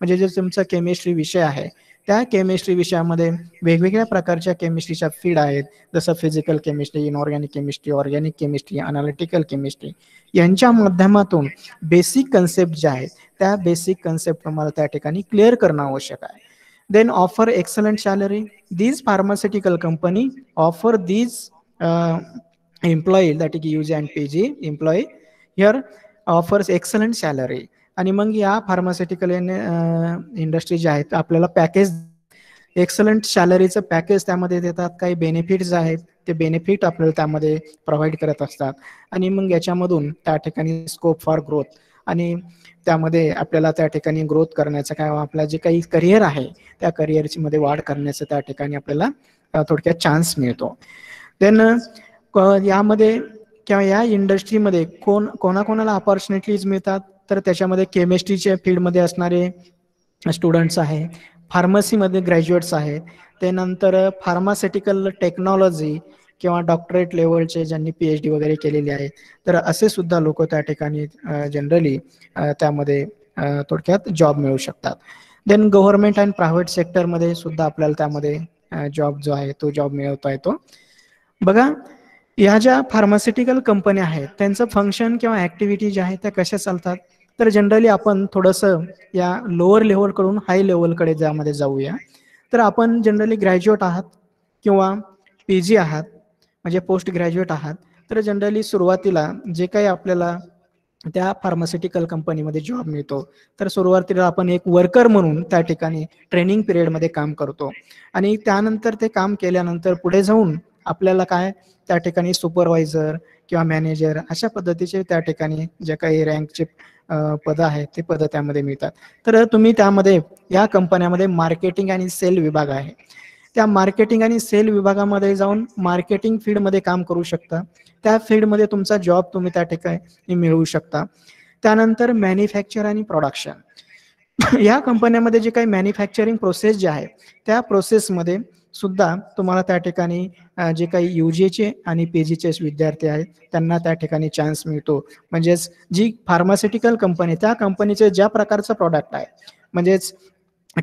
म्हणजे जे तुमचा केमिस्ट्री विषय आहे त्या केमिस्ट्री विषयामध्ये वेगवेगळ्या प्रकारच्या केमिस्ट्रीच्या फील्ड आहेत, जसं physical chemistry, inorganic chemistry, organic chemistry, analytical chemistry, यांच्या माध्यमातून बेसिक कन्सेप्ट ज्या आहेत त्या बेसिक कन्सेप्ट तुम्हाला त्या ठिकाणी क्लिअर करणं आवश्यक आहे. Then offer excellent salary. These pharmaceutical company offer these employee that is UG and PG employee here offers excellent salary. आणि मग या फार्मास्युटिकल इंडस्ट्री ज्या आहेत आपल्याला पॅकेज एक्सलंट सॅलरीचं पॅकेज त्यामध्ये देतात, काही बेनिफिट्स आहेत ते बेनिफिट आपल्याला त्यामध्ये प्रोव्हाइड करत असतात. आणि मग याच्यामधून त्या ठिकाणी स्कोप फॉर ग्रोथ आणि त्यामध्ये आपल्याला त्या ठिकाणी ग्रोथ करण्याचं काय आपलं जे काही करिअर आहे त्या करिअरची मध्ये वाढ करण्याचं त्या ठिकाणी आपल्याला थोडक्यात चान्स मिळतो. देन यामध्ये किंवा या इंडस्ट्रीमध्ये कोणाकोणाला अपॉर्च्युनिटीज मिळतात तर त्याच्यामध्ये केमिस्ट्रीच्या फील्डमध्ये असणारे स्टुडंट्स आहे, फार्मसीमध्ये ग्रॅज्युएट्स आहेत, त्यानंतर फार्मास्युटिकल टेक्नॉलॉजी किंवा डॉक्टरेट लेवलचे ज्यांनी PhD वगैरे केलेली आहे तर असे सुद्धा लोक त्या ठिकाणी जनरली त्यामध्ये थोडक्यात जॉब मिळू शकतात. देन गव्हर्नमेंट अँड प्रायव्हेट सेक्टरमध्ये सुद्धा आपल्याला त्यामध्ये जॉब जो आहे तो जॉब मिळवता येतो. बघा या ज्या फार्मास्युटिकल कंपन्या आहेत त्यांचं फंक्शन किंवा ऍक्टिव्हिटी ज्या आहेत त्या कशा चालतात तर जनरली आपण थोडंसं या लोअर लेवलकडून हाय लेवलकडे ज्यामध्ये जाऊया. तर आपण जनरली ग्रॅज्युएट आहात किंवा PG आहात म्हणजे पोस्ट ग्रॅज्युएट आहात तर जनरली सुरुवातीला जे काही आपल्याला त्या फार्मास्युटिकल कंपनीमध्ये जॉब मिळतो तर सुरुवातीला आपण एक वर्कर म्हणून त्या ठिकाणी ट्रेनिंग पिरियडमध्ये काम करतो आणि त्यानंतर ते काम केल्यानंतर पुढे जाऊन आपल्याला काय त्या ठिकाणी सुपरवायझर किंवा मॅनेजर अशा पद्धतीचे त्या ठिकाणी जे काही रँकचे पद आहेत ते पद त्यामध्ये मिळतात. तर तुम्ही त्यामध्ये या कंपन्यामध्ये मार्केटिंग आणि सेल विभाग आहे त्या मार्केटिंग आणि सेल विभागामध्ये जाऊन मार्केटिंग फील्डमध्ये काम करू शकता. त्या फील्डमध्ये तुमचा जॉब तुम्ही त्या ठिकाणी मिळवू शकता. त्यानंतर मॅन्युफॅक्चर आणि प्रोडक्शन या कंपन्यामध्ये जे काही मॅन्युफॅक्चरिंग प्रोसेस जे आहे त्या प्रोसेसमध्ये सुद्धा तुम्हाला त्या ठिकाणी जे काही UGचे आणि PGचे विद्यार्थी आहेत त्यांना त्या ठिकाणी चान्स मिळतो. म्हणजेच जी फार्मास्युटिकल कंपनी त्या कंपनीचे ज्या प्रकारचं प्रॉडक्ट आहे म्हणजेच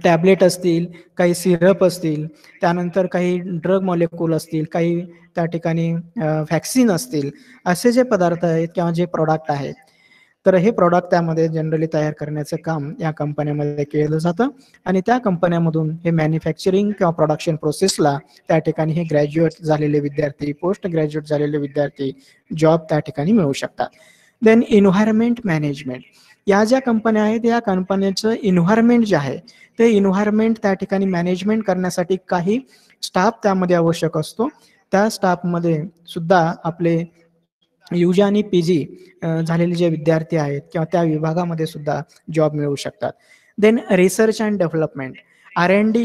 टॅबलेट असतील, काही सिरप असतील, त्यानंतर काही ड्रग मॉलिक्यूल असतील, काही त्या ठिकाणी व्हॅक्सिन असतील, असे जे पदार्थ आहेत किंवा जे प्रॉडक्ट आहेत तर हे प्रॉडक्ट त्यामध्ये जनरली तयार करण्याचं काम या कंपन्यामध्ये केलं जातं आणि त्या कंपन्यामधून हे मॅन्युफॅक्चरिंग किंवा प्रोडक्शन प्रोसेसला त्या ठिकाणी हे ग्रॅज्युएट झालेले विद्यार्थी, पोस्ट ग्रॅज्युएट झालेले विद्यार्थी जॉब त्या ठिकाणी मिळवू शकतात. Then environment management. या ज्या कंपन्या आहेत या कंपन्यांचं एन्व्हायरमेंट जे आहे ते एन्व्हायरमेंट त्या ठिकाणी मॅनेजमेंट करण्यासाठी काही स्टाफ त्यामध्ये आवश्यक असतो. त्या स्टाफमध्ये सुद्धा आपले UG आणि PG झालेले जे विद्यार्थी आहेत किंवा त्या विभागामध्ये सुद्धा जॉब मिळवू शकतात. Then research and development R&D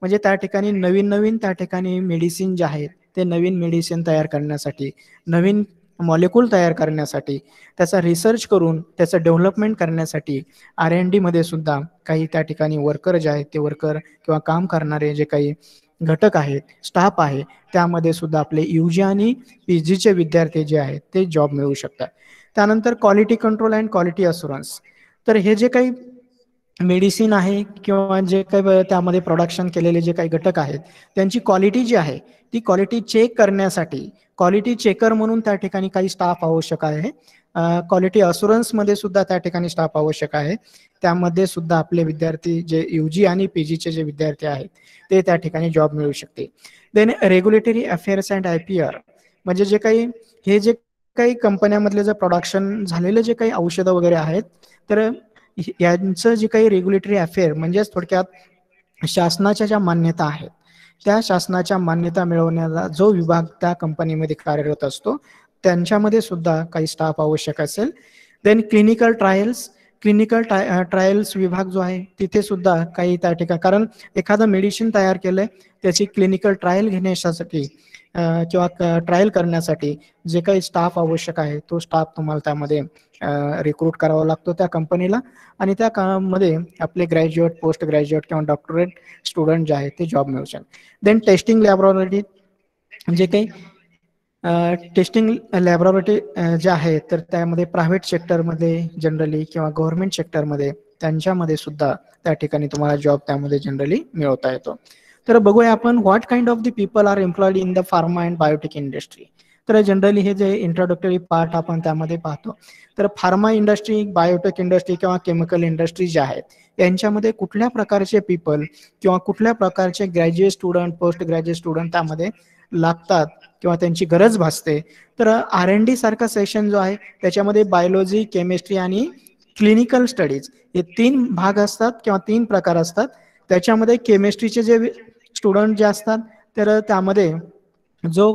म्हणजे त्या ठिकाणी नवीन त्या ठिकाणी मेडिसिन जे आहेत ते नवीन मेडिसिन तयार करण्यासाठी, नवीन मॉलिक्यूल तयार करण्यासाठी, त्याचा रिसर्च करून त्याचं डेव्हलपमेंट करण्यासाठी R&D मध्ये सुद्धा काही त्या ठिकाणी वर्कर जे आहेत ते वर्कर किंवा काम करणारे जे काही घटक आहेत, स्टाफ आहे, त्यामध्ये सुद्धा आपले UG आणि PGचे विद्यार्थी जे आहेत ते जॉब मिळवू शकतात. त्यानंतर quality control and quality assurance. तर हे जे काही मेडिसिन आहे किंवा जे काही त्यामध्ये प्रोडक्शन केलेले जे काही घटक आहेत त्यांची क्वालिटी जी आहे ती क्वालिटी चेक करण्यासाठी क्वालिटी चेकर म्हणून त्या ठिकाणी काही स्टाफ आवश्यक आहे. क्वालिटी अशुरन्समध्ये सुद्धा त्या ठिकाणी स्टाफ आवश्यक आहे. त्यामध्ये सुद्धा आपले विद्यार्थी जे UG आणि PGचे जे विद्यार्थी आहेत ते त्या ठिकाणी जॉब मिळू शकते. Then regulatory affairs and IPR म्हणजे जे काही हे जे काही कंपन्यामधले जे प्रोडक्शन झालेले जे काही औषधं वगैरे आहेत तर यांचं जे काही रेग्युलेटरी अफेअर म्हणजेच थोडक्यात शासनाच्या ज्या मान्यता आहेत त्या शासनाच्या मान्यता मिळवण्याचा जो विभाग त्या कंपनीमध्ये कार्यरत असतो त्यांच्यामध्ये सुद्धा काही स्टाफ आवश्यक असेल. देन क्लिनिकल ट्रायल्स विभाग जो आहे तिथे सुद्धा काही त्या ठिकाणी कारण एखादं मेडिसिन तयार केलंय त्याची क्लिनिकल ट्रायल घेण्यासाठी किंवा ट्रायल करण्यासाठी जे काही स्टाफ आवश्यक आहे तो स्टाफ तुम्हाला त्यामध्ये रिक्रूट करावा लागतो त्या कंपनीला आणि त्या कामामध्ये आपले ग्रॅज्युएट, पोस्ट ग्रॅज्युएट किंवा डॉक्टरेट स्टुडंट जे आहेत ते जॉब मिळू शकतात. देन टेस्टिंग लॅबोरेटरी जे काही टेस्टिंग लॅबोरेटरी जे आहेत तर त्यामध्ये प्रायव्हेट सेक्टरमध्ये जनरली किंवा गव्हर्नमेंट सेक्टरमध्ये त्यांच्यामध्ये सुद्धा त्या ठिकाणी तुम्हाला जॉब त्यामध्ये जनरली मिळवता येतो. तर बघूया आपण what kind of the people are employed in the pharma and biotech industry. तर जनरली हे जे इंट्रोडक्टरी पार्ट आपण त्यामध्ये पाहतो, तर फार्मा इंडस्ट्री, बायोटेक इंडस्ट्री किंवा केमिकल इंडस्ट्री ज्या आहेत यांच्यामध्ये कुठल्या प्रकारचे पीपल किंवा कुठल्या प्रकारचे graduate student, post graduate student त्यामध्ये लागतात किंवा त्यांची गरज भासते. तर R&D सारखा सेशन जो आहे त्याच्यामध्ये बायोलॉजी, केमिस्ट्री आणि क्लिनिकल स्टडीज हे 3 भाग असतात किंवा 3 प्रकार असतात. त्याच्यामध्ये केमिस्ट्रीचे जे स्टुडंट जे असतात तर त्यामध्ये जो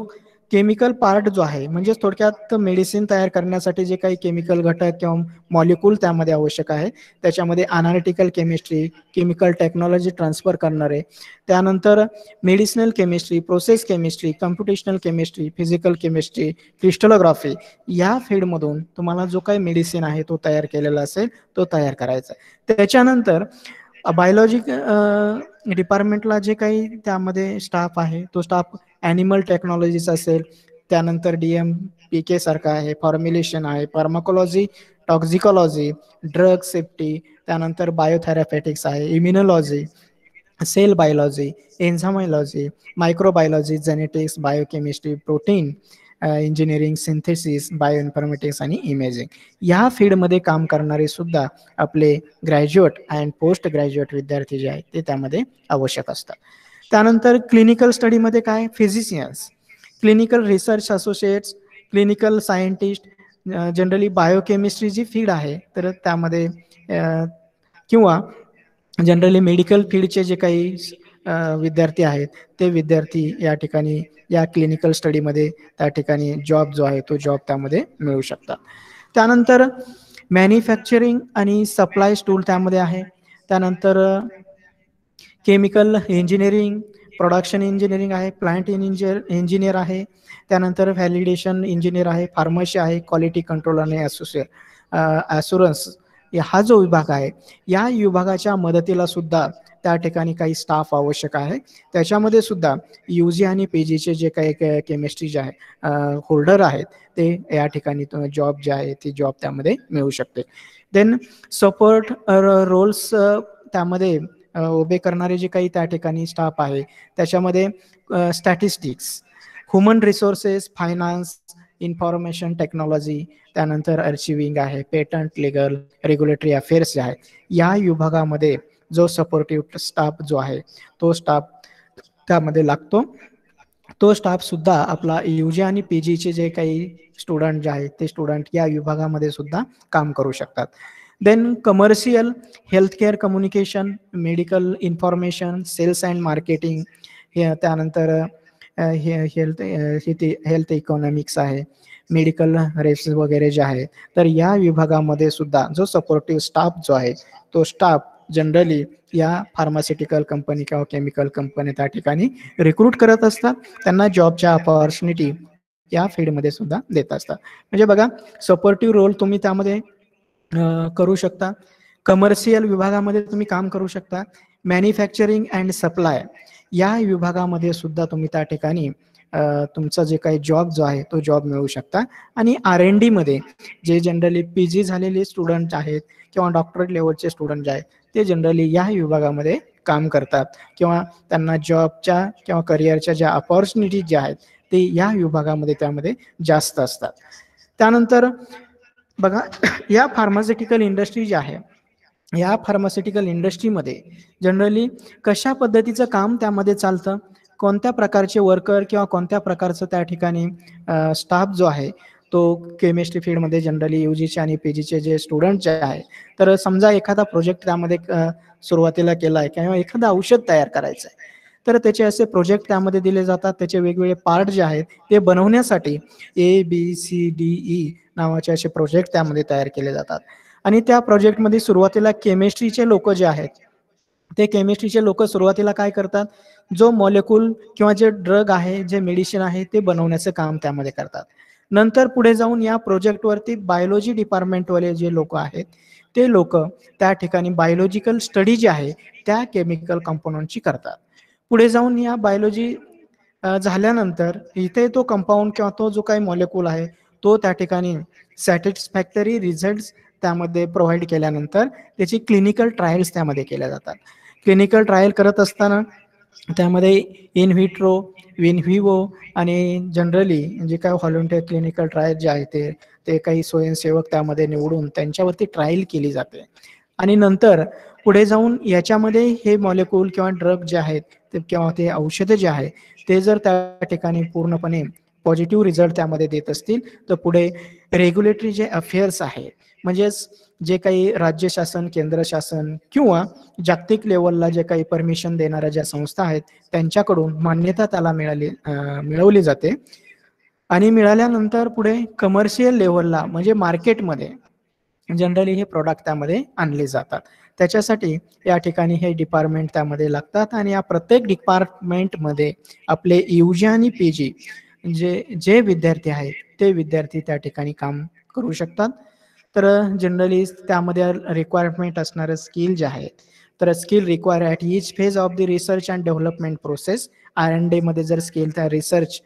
केमिकल पार्ट जो आहे म्हणजे थोडक्यात मेडिसिन तयार करण्यासाठी जे काही केमिकल घटक किंवा मॉलिक्यूल त्यामध्ये आवश्यक आहे, त्याच्यामध्ये analytical chemistry, chemical technology transfer करणारे, त्यानंतर medicinal chemistry, process chemistry, computational chemistry, physical chemistry, crystallography या फील्डमधून तुम्हाला जो काही मेडिसिन आहे तो तयार केलेला असेल तो तयार करायचा. त्याच्यानंतर बायोलॉजी डिपार्टमेंटला जे काही त्यामध्ये स्टाफ आहे तो स्टाफ ॲनिमल टेक्नॉलॉजीच असेल, त्यानंतर DMPK सारखा आहे, फॉर्म्युलेशन आहे, फार्माकोलॉजी, टॉक्झिकॉलॉजी, ड्रग सेफ्टी, त्यानंतर बायोथेरॅपेटिक्स आहे, immunology, cell biology, enzymology, microbiology, genetics, biochemistry, protein engineering, synthesis, bioinformatics आणि इमेजिंग या फील्डमध्ये काम करणारे सुद्धा आपले ग्रॅज्युएट अँड पोस्ट ग्रॅज्युएट विद्यार्थी जे आहेत ते त्यामध्ये आवश्यक असतात. त्यानंतर क्लिनिकल स्टडीमध्ये काय, physicians, clinical research associates, clinical scientist, generally biochemistry जी फील्ड आहे तर त्यामध्ये किंवा जनरली मेडिकल फील्डचे जे काही विद्यार्थी आहेत ते विद्यार्थी या ठिकाणी या क्लिनिकल स्टडीमध्ये त्या ठिकाणी जॉब जो आहे तो जॉब त्यामध्ये मिळू शकतात. त्यानंतर मॅन्युफॅक्चरिंग आणि सप्लाय टूल त्यामध्ये आहे. त्यानंतर केमिकल इंजिनिअरिंग, प्रोडक्शन इंजिनिअरिंग आहे, प्लांट इंजिनियर आहे, त्यानंतर व्हॅलिडेशन इंजिनियर आहे, फार्मसी आहे, क्वालिटी कंट्रोल आणि ॲस्युरन्स हा जो विभाग आहे या विभागाच्या मदतीला सुद्धा त्या ठिकाणी काही स्टाफ आवश्यक आहे. त्याच्यामध्ये सुद्धा UG आणि PGचे जे काही केमिस्ट्री जे आहे होल्डर आहेत ते या ठिकाणी जॉब जे आहे ती जॉब त्यामध्ये मिळू शकते. देन सपोर्ट रोल्स त्यामध्ये उभे करणारे जे काही त्या ठिकाणी स्टाफ आहे त्याच्यामध्ये statistics, human resources, finance, information technology, त्यानंतर अर्चिव्हिंग आहे, पेटंट, लिगल, रेग्युलेटरी अफेअर्स जे आहे या विभागामध्ये जो सपोर्टिव्ह स्टाफ जो आहे तो स्टाफ त्यामध्ये लागतो. तो स्टाफ सुद्धा आपला UG आणि PGचे जे काही स्टुडंट जे आहेत ते स्टुडंट या विभागामध्ये सुद्धा काम करू शकतात. Then commercial, healthcare communication, medical information, sales and marketing, त्यानंतर हेल्थ इकॉनॉमिक्स आहे, मेडिकल रेप्स वगैरे जे आहे तर या विभागामध्ये सुद्धा जो सपोर्टिव्ह स्टाफ जो आहे तो स्टाफ जनरली या फार्मास्युटिकल कंपनी किंवा केमिकल कंपनी त्या ठिकाणी रिक्रूट करत असतात, त्यांना जॉबच्या अपॉर्च्युनिटी या फील्डमध्ये सुद्धा देत असतात. म्हणजे बघा सपोर्टिव्ह रोल तुम्ही त्यामध्ये करू शकता, कमर्शियल विभागामध्ये तुम्ही काम करू शकता, मॅन्युफॅक्चरिंग अँड सप्लाय या विभागामध्ये सुद्धा तुम्ही त्या ठिकाणी तुमचा जे काही जॉब जो आहे तो जॉब मिळवू शकता. आणि R&D मध्ये जे जनरली PG झालेले स्टुडंट आहेत किंवा डॉक्टरेट लेवलचे स्टुडंट जे आहेत ते जनरली या विभागामध्ये काम करतात किंवा त्यांना जॉबच्या किंवा करिअरच्या ज्या अपॉर्च्युनिटीज ज्या आहेत ते या विभागामध्ये त्यामध्ये जास्त असतात. त्यानंतर बघा या फार्मास्युटिकल इंडस्ट्री जी आहे या फार्मास्युटिकल इंडस्ट्रीमध्ये जनरली कशा पद्धतीचं काम त्यामध्ये चालतं, कोणत्या प्रकारचे वर्कर किंवा कोणत्या प्रकारचं त्या ठिकाणी स्टाफ जो आहे तो केमिस्ट्री फील्डमध्ये जनरली UGचे आणि PGचे जे स्टुडंट जे आहे तर समजा एखादा प्रोजेक्ट त्यामध्ये सुरुवातीला केला आहे किंवा एखादं औषध तयार करायचं आहे तर त्याचे असे प्रोजेक्ट त्यामध्ये दिले जातात. त्याचे वेगवेगळे पार्ट जे आहेत ते बनवण्यासाठी ABCDE नावाचे असे प्रोजेक्ट त्यामध्ये तयार केले जातात. आणि त्या प्रोजेक्टमध्ये सुरुवातीला केमिस्ट्रीचे लोक जे आहेत ते केमिस्ट्रीचे लोक सुरुवातीला काय करतात, जो मॉलिक्यूल किंवा जे ड्रग आहे, जे मेडिसिन आहे ते बनवण्याचं काम त्यामध्ये करतात. नंतर पुढे जाऊन या प्रोजेक्टवरती बायोलॉजी डिपार्टमेंटवाले जे लोक आहेत ते लोक त्या ठिकाणी बायोलॉजिकल स्टडी जी आहे त्या केमिकल कंपाऊंडची करतात. पुढे जाऊन या बायोलॉजी झाल्यानंतर इथे तो कंपाऊंड किंवा तो जो काही मॉलिक्यूल आहे तो त्या ठिकाणी सॅटिस्फॅक्टरी रिझल्ट त्यामध्ये प्रोव्हाइड केल्यानंतर त्याची क्लिनिकल ट्रायल्स त्यामध्ये केल्या जातात. क्लिनिकल ट्रायल करत असताना त्यामध्ये इन व्हिट्रो, इन व्हिवो आणि जनरली जे काय व्हॉलंटियर क्लिनिकल ट्रायल जे आहे ते काही स्वयंसेवक त्यामध्ये निवडून त्यांच्यावरती ट्रायल केली जाते. आणि नंतर पुढे जाऊन याच्यामध्ये हे मॉलिक्यूल किंवा ड्रग जे आहेत किंवा ते औषधं जे आहे ते जर त्या ठिकाणी पूर्णपणे पॉझिटिव्ह रिझल्ट त्यामध्ये देत असतील तर पुढे रेग्युलेटरी जे अफेअर्स आहे, म्हणजेच जे काही राज्य शासन, केंद्र शासन किंवा जागतिक लेवलला जे काही परमिशन देणाऱ्या ज्या संस्था आहेत त्यांच्याकडून मान्यता त्याला मिळवली जाते. आणि मिळाल्यानंतर पुढे कमर्शियल लेवलला म्हणजे मार्केटमध्ये जनरली हे प्रोडक्ट त्यामध्ये आणले जातात. त्याच्यासाठी या ठिकाणी हे डिपार्टमेंट त्यामध्ये लागतात आणि या प्रत्येक डिपार्टमेंटमध्ये आपले युजी आणि पीजी जे विद्यार्थी आहेत ते विद्यार्थी त्या ठिकाणी काम करू शकतात. तर जनरली त्यामध्ये रिक्वायरमेंट असणारं स्किल जे आहे तर skill require at each phase of the research and development process. R&D मध्ये जर स्किल त्या रिसर्च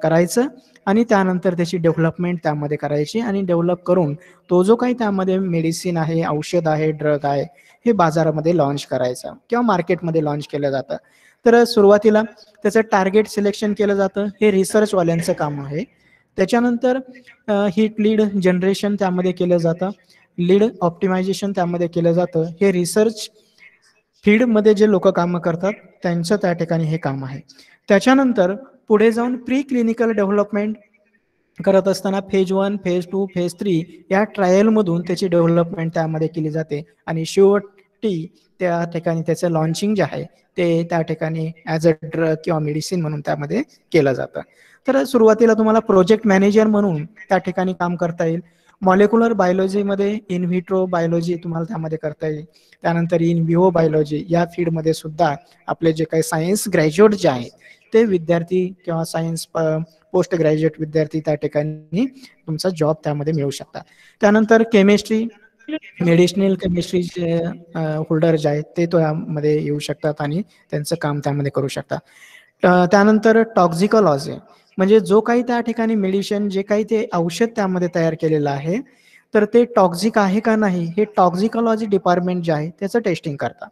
करायचं आणि त्यानंतर त्याची डेव्हलपमेंट त्यामध्ये करायची आणि डेव्हलप करून तो जो काही त्यामध्ये मेडिसिन आहे, औषध आहे, ड्रग आहे हे बाजारामध्ये लॉन्च करायचं किंवा मार्केटमध्ये लॉन्च केलं जातं. तर सुरुवातीला त्याचं टार्गेट सिलेक्शन केलं जातं, हे रिसर्चवाल्यांचं काम आहे. त्याच्यानंतर हिट लीड जनरेशन त्यामध्ये केलं जातं, लीड ऑप्टिमायझेशन त्यामध्ये केलं जातं. हे रिसर्च फील्डमध्ये जे लोक कामं करतात त्यांचं त्या ठिकाणी हे काम आहे. त्याच्यानंतर पुढे जाऊन प्री क्लिनिकल डेव्हलपमेंट करत असताना फेज 1, फेज 2, फेज 3 या ट्रायलमधून त्याची डेव्हलपमेंट त्यामध्ये केली जाते आणि शेवटी त्या ठिकाणी त्याचं लॉन्चिंग जे आहे ते त्या ठिकाणी ॲज अ ड्रग किंवा मेडिसिन म्हणून त्यामध्ये केलं जातं. तर सुरुवातीला तुम्हाला प्रोजेक्ट मॅनेजर म्हणून त्या ठिकाणी काम करता येईल. मॉलिक्युलर बायोलॉजीमध्ये इन व्हिट्रो बायोलॉजी तुम्हाला त्यामध्ये करता येईल. त्यानंतर इन व्हिवो बायोलॉजी या फील्डमध्ये सुद्धा आपले जे काही सायन्स ग्रॅज्युएट जे आहेत ते विद्यार्थी किंवा सायन्स पोस्ट ग्रॅज्युएट विद्यार्थी त्या ठिकाणी तुमचा जॉब त्यामध्ये मिळू शकतात. त्यानंतर केमिस्ट्री, मेडिसिनल केमिस्ट्रीचे होल्डर जे आहेत ते त्यामध्ये येऊ शकतात आणि त्यांचं काम त्यामध्ये करू शकतात. त्यानंतर टॉक्झिकॉलॉजी म्हणजे जो काही त्या ठिकाणी मेडिसिन जे काही ते औषध त्यामध्ये तयार केलेलं आहे तर ते टॉक्झिक आहे का नाही हे टॉक्झिकॉलॉजी डिपार्टमेंट जे आहे त्याचं टेस्टिंग करतात.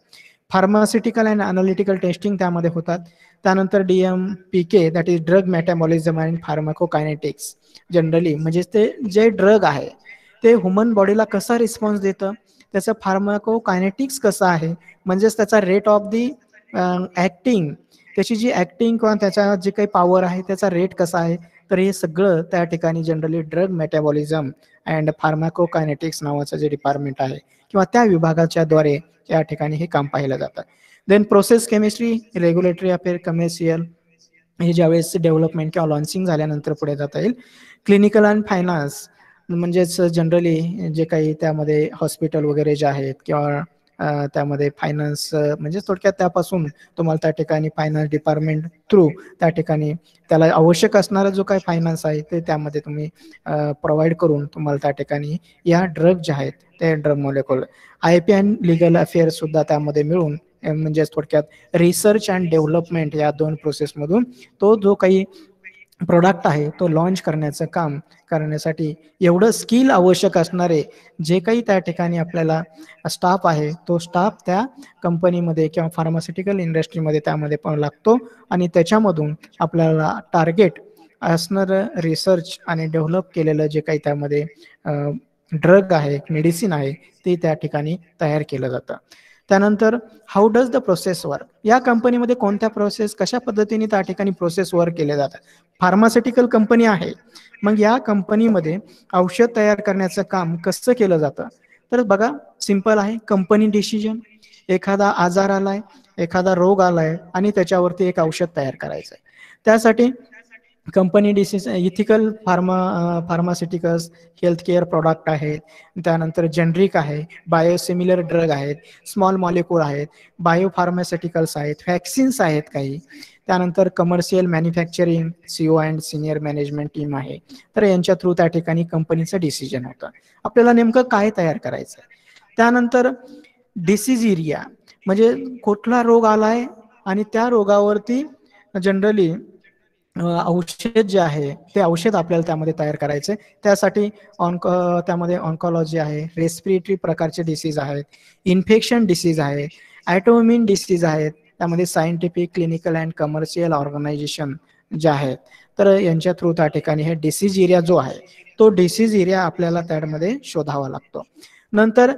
फार्मास्युटिकल अँड अनालिटिकल टेस्टिंग त्यामध्ये होतात. त्यानंतर DMPK that is drug metabolism and pharmacokinetics. Generally म्हणजे ते जे ड्रग आहे ते ह्युमन बॉडीला कसा रिस्पॉन्स देतं, त्याचं फार्माकोकायनेटिक्स कसं आहे, म्हणजेच त्याचा रेट ऑफ दी ॲक्टिंग, त्याची जी ॲक्टिंग किंवा त्याचा जे काही पॉवर आहे त्याचा रेट कसा आहे. तर हे सगळं त्या ठिकाणी जनरली ड्रग मेटाबॉलिझम अँड फार्माकोकायनेटिक्स नावाचं जे डिपार्टमेंट आहे किंवा त्या विभागाच्या द्वारे या ठिकाणी हे काम पाहिलं जातं. Then process chemistry, regulatory affair, commercial हे ज्यावेळेस डेव्हलपमेंट किंवा लॉन्चिंग झाल्यानंतर पुढे जाता येईल. क्लिनिकल अँड फायनान्स म्हणजेच जनरली जे काही त्यामध्ये हॉस्पिटल वगैरे जे आहेत किंवा त्यामध्ये फायनान्स म्हणजे थोडक्यात त्यापासून तुम्हाला त्या ठिकाणी फायनान्स डिपार्टमेंट थ्रू त्या ठिकाणी त्याला आवश्यक असणारा जो काही फायनान्स आहे ते त्यामध्ये तुम्ही प्रोव्हाइड करून तुम्हाला त्या ठिकाणी या ड्रग जे आहेत ते drug molecule IP and legal affairs सुद्धा त्यामध्ये मिळून म्हणजे थोडक्यात रिसर्च अँड डेव्हलपमेंट या दोन प्रोसेसमधून तो जो काही प्रोडक्ट आहे तो लॉन्च करण्याचं काम करण्यासाठी एवढं स्किल आवश्यक असणारे जे काही त्या ठिकाणी आपल्याला स्टाफ आहे तो स्टाफ त्या कंपनीमध्ये किंवा फार्मास्युटिकल इंडस्ट्रीमध्ये त्यामध्ये पण लागतो आणि त्याच्यामधून आपल्याला टार्गेट असणारं रिसर्च आणि डेव्हलप केलेलं जे काही त्यामध्ये ड्रग आहे, मेडिसिन आहे ते त्या ठिकाणी तयार केलं जातं. त्यानंतर how does the process work, या कंपनीमध्ये कोणत्या प्रोसेस कशा पद्धतीने त्या ठिकाणी प्रोसेस वर्क केले जातात. फार्मास्युटिकल कंपनी आहे, मग या कंपनीमध्ये औषध तयार करण्याचं काम कसं केलं जातं. तर बघा सिंपल आहे, कंपनी डिसिजन, एखादा आजार आलाय, एखादा रोग आलाय आणि त्याच्यावरती एक औषध तयार करायचं आहे. त्यासाठी company decision ethical pharmaceuticals, health care product आहेत, त्यानंतर जेनरिक आहे, बायोसिमिलर ड्रग आहेत, स्मॉल मॉलिक्यूल आहेत, बायोफार्मास्युटिकल्स आहेत, व्हॅक्सिन्स आहेत काही, त्यानंतर commercial manufacturing, CO and senior management team आहे. तर यांच्या थ्रू त्या ठिकाणी कंपनीचं डिसिजन होतं आपल्याला नेमकं काय तयार करायचं. त्यानंतर डिसीज एरिया म्हणजे कुठला रोग आलाय आणि त्या रोगावरती जनरली औषध जे आहे ते औषध आपल्याला त्यामध्ये तयार करायचे. त्यासाठी त्यामध्ये ऑन्कॉलॉजी आहे, रेस्पिरेटरी प्रकारचे डिसीज आहेत, इन्फेक्शन डिसीज आहे, ॲटोइम्युन डिसीज आहेत, त्यामध्ये scientific, clinical and commercial organization जे आहेत. तर यांच्या थ्रू त्या ठिकाणी हे डिसीज एरिया जो आहे तो डिसीज एरिया आपल्याला त्यामध्ये शोधावा लागतो. नंतर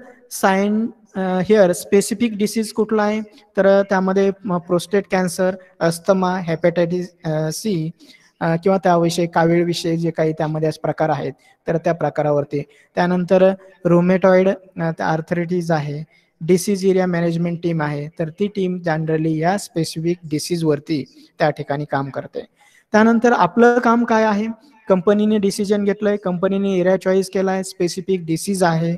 हिअर स्पेसिफिक डिसीज कुठला आहे, तर त्यामध्ये prostate cancer, asthma, hepatitis C किंवा त्याविषयी कावीळविषयी जे काही त्यामध्ये प्रकार आहेत तर त्या प्रकारावरती. त्यानंतर रुमेटॉइड आर्थरायटिस आहे, डिसीज एरिया मॅनेजमेंट टीम आहे, तर ती टीम जनरली या स्पेसिफिक डिसीजवरती त्या ठिकाणी काम करते. त्यानंतर आपलं काम काय आहे, कंपनीने डिसिजन घेतलंय, कंपनीने एरिया चॉईस केलाय, स्पेसिफिक डिसीज आहे,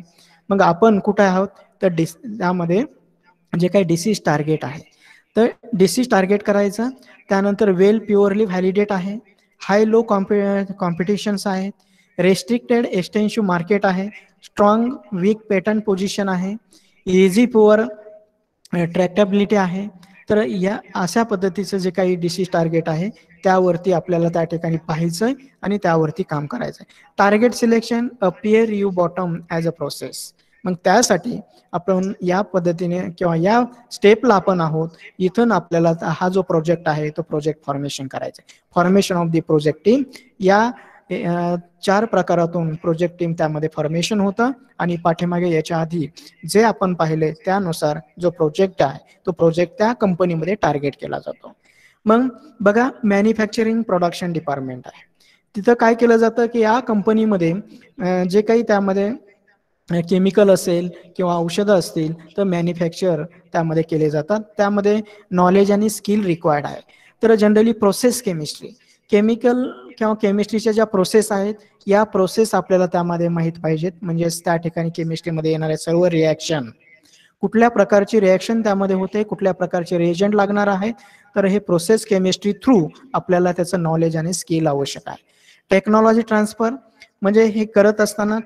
मग आपण कुठे आहोत तर त्यामध्ये जे काही डिसीज टार्गेट आहे तर डिसीज टार्गेट करायचं. त्यानंतर वेल प्युअरली व्हॅलिडेट आहे, हाय लो कॉम्पिटिशन्स आहेत, रेस्ट्रिक्टेड एक्सटेन्सिव्ह मार्केट आहे, स्ट्रॉंग वीक पेटंट पोझिशन आहे, इझी पुअर ट्रॅक्टेबिलिटी आहे. तर या अशा पद्धतीचं जे काही डिसीज टार्गेट आहे त्यावरती आपल्याला त्या ठिकाणी पाहायचंय आणि त्यावरती काम करायचंय. Target selection appear you bottom as a process. मग त्यासाठी आपण या पद्धतीने किंवा या स्टेपला आपण आहोत. इथून आपल्याला हा जो प्रोजेक्ट आहे तो प्रोजेक्ट फॉर्मेशन करायचा आहे. Formation of the project team, या 4 प्रकारातून प्रोजेक्ट टीम त्यामध्ये फॉर्मेशन होतं आणि पाठीमागे याच्या आधी जे आपण पाहिले त्यानुसार जो प्रोजेक्ट आहे तो प्रोजेक्ट त्या कंपनीमध्ये टार्गेट केला जातो. मग बघा, मॅन्युफॅक्चरिंग प्रोडक्शन डिपार्टमेंट आहे. तिथं काय केलं जातं की या कंपनीमध्ये जे काही त्यामध्ये केमिकल असेल किंवा औषधं असतील तर मॅन्युफॅक्चर त्यामध्ये केले जातात. त्यामध्ये नॉलेज आणि स्किल रिक्वायर्ड आहे. तर जनरली प्रोसेस केमिस्ट्री, केमिकल किंवा केमिस्ट्रीच्या ज्या प्रोसेस आहेत या प्रोसेस आपल्याला त्यामध्ये माहीत पाहिजेत. म्हणजेच त्या ठिकाणी केमिस्ट्रीमध्ये येणारे सर्व रिॲक्शन, कुठल्या प्रकारची रिॲक्शन त्यामध्ये होते, कुठल्या प्रकारचे रिएजंट लागणार आहे, तर हे प्रोसेस केमिस्ट्री थ्रू आपल्याला त्याचं नॉलेज आणि स्किल आवश्यक आहे. टेक्नॉलॉजी ट्रान्सफर म्हणजे हे करत असताना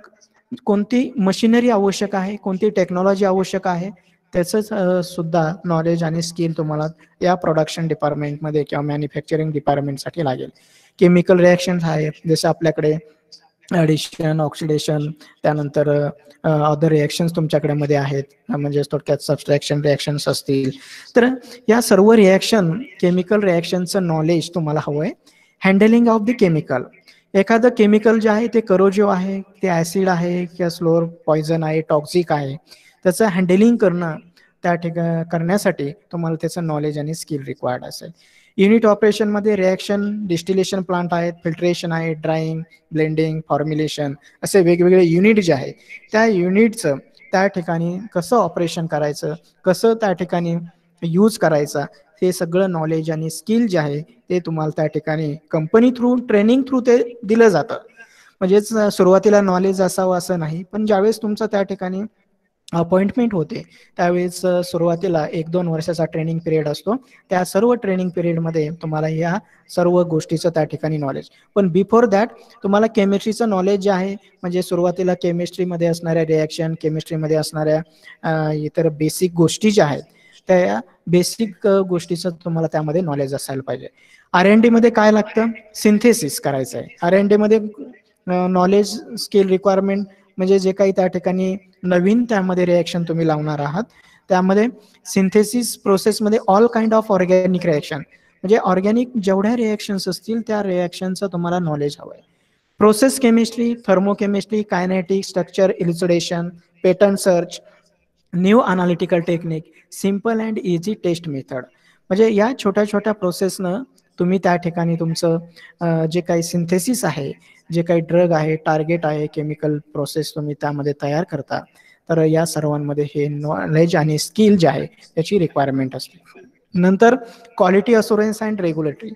कोणती मशिनरी आवश्यक आहे, कोणती टेक्नॉलॉजी आवश्यक आहे, त्याचं सुद्धा नॉलेज आणि स्किल तुम्हाला या प्रोडक्शन डिपार्टमेंटमध्ये किंवा मॅन्युफॅक्चरिंग डिपार्टमेंटसाठी लागेल. केमिकल रिॲक्शन्स आहेत, जसं आपल्याकडे ॲडिशन, ऑक्सिडेशन, त्यानंतर अदर रिॲक्शन्स तुमच्याकडे मध्ये आहेत, म्हणजे थोडक्यात सबस्ट्रॅक्शन रिॲक्शन्स असतील. तर या सर्व रिॲक्शन, केमिकल रिॲक्शनचं नॉलेज तुम्हाला हवं आहे. हँडलिंग ऑफ द केमिकल, एखादं केमिकल जे आहे ते करोजिव्ह आहे, ते ॲसिड आहे किंवा स्लोअर पॉयझन आहे, टॉक्सिक आहे, त्याचं हँडलिंग करणं त्या करण्यासाठी तुम्हाला त्याचं नॉलेज आणि स्किल रिक्वायर्ड असेल. युनिट ऑपरेशनमध्ये रिॲक्शन, डिस्टिलेशन प्लांट आहेत, फिल्ट्रेशन आहे, ड्राईंग, ब्लेंडिंग, फॉर्म्युलेशन, असे वेगवेगळे युनिट जे आहे त्या युनिटचं त्या ठिकाणी कसं ऑपरेशन करायचं, कसं त्या ठिकाणी यूज करायचा, हे सगळं नॉलेज आणि स्किल जे आहे ते तुम्हाला त्या ठिकाणी कंपनी थ्रू, ट्रेनिंग थ्रू ते दिलं जातं. म्हणजेच सुरुवातीला नॉलेज असावं असं नाही, पण ज्यावेळेस तुमचं त्या ठिकाणी अपॉइंटमेंट होते त्यावेळेस सुरुवातीला 1-2 वर्षाचा ट्रेनिंग पिरियड असतो. त्या सर्व ट्रेनिंग पिरियडमध्ये तुम्हाला या सर्व गोष्टीचं त्या ठिकाणी नॉलेज, पण बिफोर दॅट तुम्हाला केमिस्ट्रीचं नॉलेज जे आहे, म्हणजे सुरुवातीला केमिस्ट्रीमध्ये असणाऱ्या रिॲक्शन, केमिस्ट्रीमध्ये असणाऱ्या इतर बेसिक गोष्टी ज्या आहेत त्या बेसिक गोष्टीचं तुम्हाला त्यामध्ये नॉलेज असायला पाहिजे. R&D मध्ये काय लागतं, सिंथेसिस करायचं आहे. R&D मध्ये नॉलेज, स्किल रिक्वायरमेंट म्हणजे जे काही त्या ठिकाणी नवीन त्यामध्ये रिॲक्शन तुम्ही लावणार आहात त्यामध्ये सिंथेसिस प्रोसेसमध्ये all kind of organic reaction, म्हणजे ऑर्गॅनिक जेवढ्या रिॲक्शन्स असतील त्या रिॲक्शनचं तुम्हाला नॉलेज हवं आहे. Process chemistry, thermochemistry, kinetic, structure elucidation, pattern search, new analytical technique, simple and easy test method, म्हणजे या छोट्या छोट्या प्रोसेसनं तुम्ही त्या ठिकाणी तुमचं जे काही सिंथेसिस आहे, जे काही ड्रग आहे, टार्गेट आहे, केमिकल प्रोसेस तुम्ही त्यामध्ये तयार करता. तर या सर्वांमध्ये हे नॉलेज आणि स्किल जे आहे त्याची रिक्वायरमेंट असते. नंतर quality assurance and regulatory.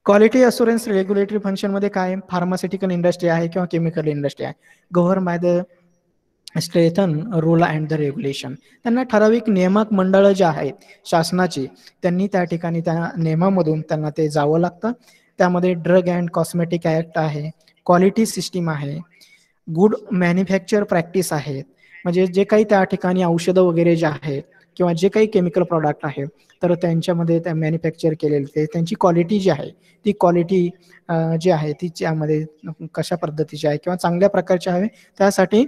Quality assurance regulatory फंक्शनमध्ये काय, फार्मास्युटिकल इंडस्ट्री आहे किंवा केमिकल इंडस्ट्री आहे, govern by the strengthen rule and the regulation. त्यांना ठराविक नियामक मंडळ जे आहेत शासनाची, त्यांनी त्या ठिकाणी त्या नियमामधून त्यांना ते जावं लागतं. त्यामध्ये ड्रग अँड कॉस्मेटिक ॲक्ट आहे, क्वालिटी सिस्टीम आहे, गुड मॅन्युफॅक्चर प्रॅक्टिस आहेत, म्हणजे जे काही त्या ठिकाणी औषधं वगैरे जे आहेत किंवा जे काही केमिकल प्रॉडक्ट आहे तर त्यांच्यामध्ये त्या मॅन्युफॅक्चर केलेले त्यांची क्वालिटी जी आहे ती क्वालिटी जी आहे ती त्यामध्ये कशा पद्धतीची आहे किंवा चांगल्या प्रकारची आहे त्यासाठी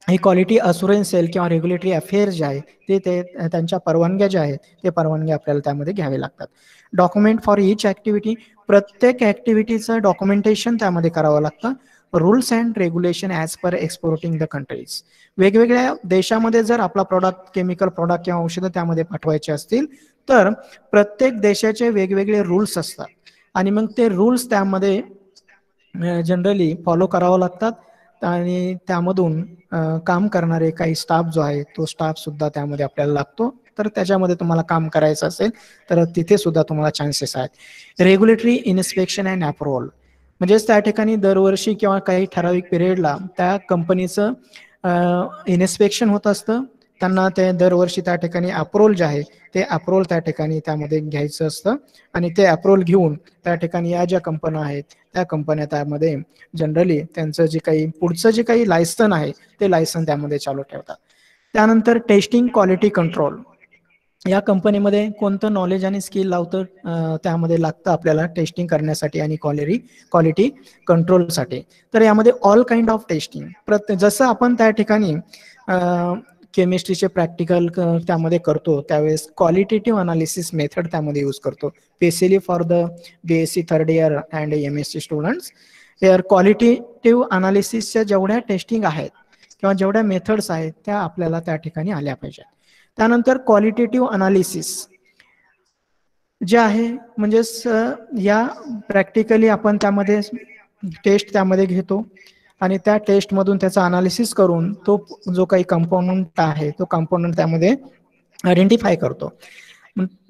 ही क्वालिटी अशुरन्स सेल किंवा रेग्युलेटरी अफेअर्स जे आहे ते त्यांच्या परवानग्या ज्या आहेत ते परवानग्या आपल्याला त्यामध्ये घ्यावे लागतात. डॉक्युमेंट फॉर इच ॲक्टिव्हिटी, प्रत्येक ॲक्टिव्हिटीचं डॉक्युमेंटेशन त्यामध्ये करावं लागतं. Rules and regulation as per exporting the countries, वेगवेगळ्या देशामध्ये जर आपला प्रॉडक्ट केमिकल प्रॉडक्ट किंवा औषधं त्यामध्ये पाठवायचे असतील तर प्रत्येक देशाचे वेगवेगळे रूल्स असतात आणि मग ते रूल्स त्यामध्ये जनरली फॉलो करावं लागतात आणि त्यामधून काम करणारे काही स्टाफ जो आहे तो स्टाफ सुद्धा त्यामध्ये आपल्याला लागतो. तर त्याच्यामध्ये तुम्हाला काम करायचं असेल तर तिथे सुद्धा तुम्हाला चान्सेस आहेत. रेग्युलेटरी इन्स्पेक्शन अँड अप्रुव्हल, म्हणजेच त्या ठिकाणी दरवर्षी किंवा काही ठराविक पिरियडला त्या कंपनीचं इन्स्पेक्शन होत असतं. त्यांना ते दरवर्षी त्या ठिकाणी अप्रुव्हल जे आहे ते अप्रुव्हल त्या ठिकाणी त्यामध्ये घ्यायचं असतं आणि ते अप्रुव्हल घेऊन त्या ठिकाणी या ज्या कंपन्या आहेत त्या कंपन्या त्यामध्ये जनरली त्यांचं जे काही पुढचं जे काही लायसन आहे ते लायसन त्यामध्ये चालू ठेवतात. त्यानंतर टेस्टिंग क्वालिटी कंट्रोल, या कंपनीमध्ये कोणतं नॉलेज आणि स्किल लावतं त्यामध्ये लागतं आपल्याला टेस्टिंग करण्यासाठी आणि क्वालिटी कंट्रोलसाठी. तर यामध्ये ऑल काइंड ऑफ टेस्टिंग, जसं आपण त्या ठिकाणी केमिस्ट्रीचे प्रॅक्टिकल त्यामध्ये करतो त्यावेळेस क्वालिटेटिव्ह अनालिसिस मेथड त्यामध्ये यूज करतो, specially for the BSc third year and MSc students. यार क्वालिटेटिव्ह अनालिसिसच्या जेवढ्या टेस्टिंग आहेत किंवा जेवढ्या मेथड्स आहेत त्या आपल्याला त्या ठिकाणी आल्या पाहिजेत. त्यानंतर क्वालिटेटिव्ह अनालिसिस जे आहे म्हणजेच या प्रॅक्टिकली आपण त्यामध्ये टेस्ट त्यामध्ये घेतो आणि त्या टेस्टमधून त्याचा अनालिसिस करून तो जो काही कंपोनंट आहे तो कंपोनंट त्यामध्ये आयडेंटिफाय करतो.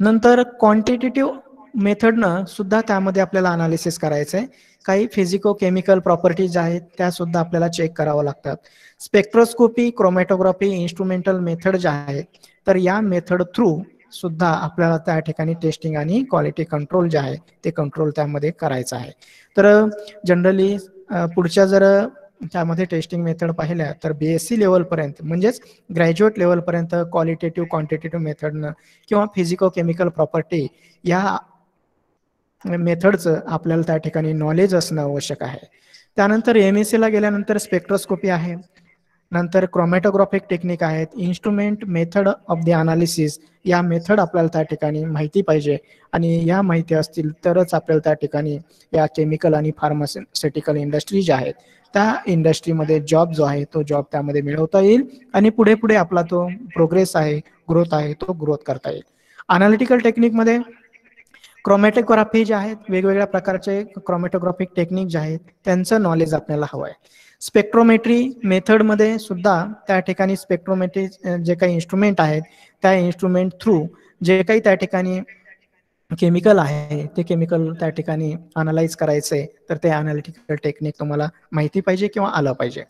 नंतर क्वांटिटेटिव्ह मेथडनं सुद्धा त्यामध्ये आपल्याला अनालिसिस करायचं आहे. काही फिजिको केमिकल प्रॉपर्टीज आहेत त्या सुद्धा आपल्याला चेक करावं लागतात. स्पेक्ट्रोस्कोपी, क्रोमॅटोग्राफी, इन्स्ट्रुमेंटल मेथड ज्या आहेत तर या मेथड थ्रू सुद्धा आपल्याला त्या ठिकाणी टेस्टिंग आणि क्वालिटी कंट्रोल जे आहे ते कंट्रोल त्यामध्ये करायचं आहे. तर जनरली पुढच्या जर त्यामध्ये टेस्टिंग मेथड पाहिल्या तर BSc लेवलपर्यंत म्हणजेच ग्रॅज्युएट लेवलपर्यंत क्वालिटेटिव्ह क्वांटिटेटिव्ह मेथडनं किंवा फिजिको केमिकल प्रॉपर्टी या मेथडचं आपल्याला त्या ठिकाणी नॉलेज असणं आवश्यक आहे. त्यानंतर MSc ला गेल्यानंतर स्पेक्ट्रोस्कोपी आहे, नंतर क्रोमॅटोग्राफिक टेक्निक आहेत, instrument method of the analysis या मेथड आपल्याला त्या ठिकाणी माहिती पाहिजे आणि या माहिती असतील तरच आपल्याला त्या ठिकाणी या केमिकल आणि फार्मास्युटिकल इंडस्ट्री ज्या आहेत त्या इंडस्ट्रीमध्ये जॉब जो आहे तो जॉब त्यामध्ये मिळवता येईल आणि पुढे पुढे आपला तो प्रोग्रेस आहे, ग्रोथ आहे तो ग्रोथ करता येईल. अनालिटिकल टेक्निकमध्ये क्रोमॅटोग्राफी जे आहेत वेगवेगळ्या प्रकारचे क्रोमॅटोग्राफिक टेक्निक जे आहेत त्यांचं नॉलेज आपल्याला हवं आहे. स्पेक्ट्रोमेट्री मेथडमध्ये सुद्धा त्या ठिकाणी स्पेक्ट्रोमेट्री जे काही इन्स्ट्रुमेंट आहेत त्या इन्स्ट्रुमेंट थ्रू जे काही त्या ठिकाणी केमिकल आहे ते केमिकल त्या ठिकाणी अनालाइज करायचंय तर ते अनालिटिकल टेक्निक तुम्हाला माहिती पाहिजे किंवा आलं पाहिजे.